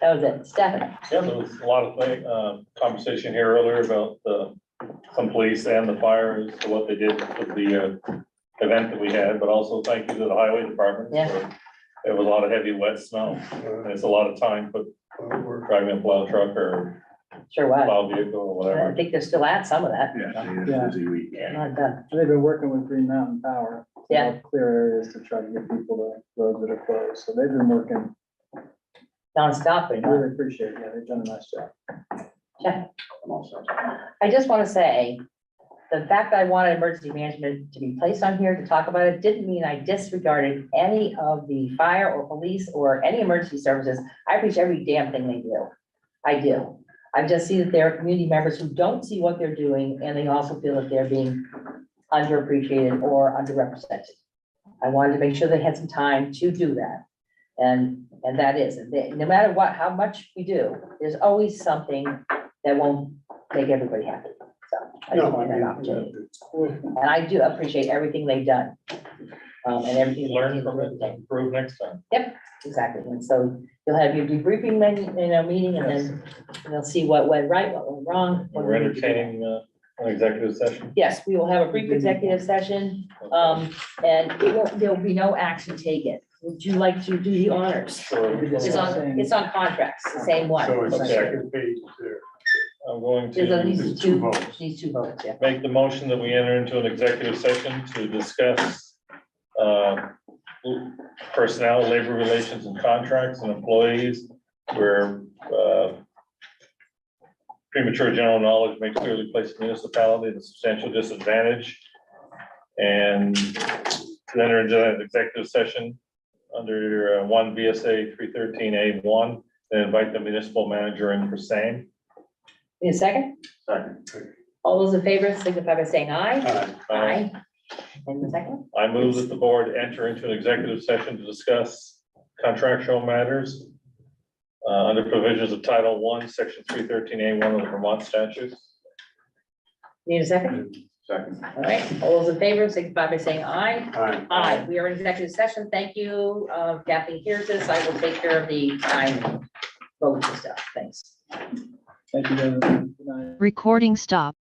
that was it. Stephanie.
Yeah, there was a lot of conversation here earlier about some police and the fire as to what they did with the event that we had, but also thank you to the highway department.
Yeah.
There was a lot of heavy wet snow, and it's a lot of time, but we're driving a plow truck or
Sure was.
plow vehicle or
I
whatever.
think they're still at some of that.
Yeah, busy week.
Yeah, not done.
They've been working with Green Mountain Power. to
Yeah.
help Clear areas to try to get people to roads that are closed, so they've been working,
Nonstop, pretty
I
much.
really appreciate it, yeah, they've done a nice job.
I'm all set.
I just want to say, the fact that I wanted emergency management to be placed on here to talk about it didn't mean I disregarded any of the fire or police or any emergency services. I appreciate every damn thing they do. I do. I just see that there are community members who don't see what they're doing, and they also feel that they're being underappreciated or underrepresented. I wanted to make sure they had some time to do that. And that is, no matter what, how much we do, there's always something that won't make everybody happy. So I just wanted that opportunity. And I do appreciate everything they've done. And everything.
Learn from it, improve next time.
Exactly. And so you'll have your debriefing meeting, and then you'll see what went right, what went wrong. what
We're
we need to do.
entertaining an executive session.
Yes, we will have a brief executive session, and there'll be no action taken. Would you like to do the honors?
Sure.
It's on contracts, the same one.
So it's the
Okay.
second page there.
I'm going
There's at
to
least
two
two,
votes.
these two votes, yeah.
make the motion that we enter into an executive session to discuss personnel, labor relations and contracts and employees where premature general knowledge may clearly place the municipality at a substantial disadvantage. And to enter into an executive session under 1 VSA 313A1, and invite the municipal manager in for same.
Need a second?
Second.
All those in favor signify by saying aye.
Aye.
And the second?
I move that the board enter into an executive session to discuss contractual matters under provisions of Title I, Section 313A1 of the Vermont statutes.
Need a second?
Second.
All right, all those in favor signify by saying aye.
Aye.
Aye, we are in executive session. Thank you. Kathy hears this. I will take care of the time votes and stuff. Thanks.
Thank you, everyone. Good night.
Recording stop.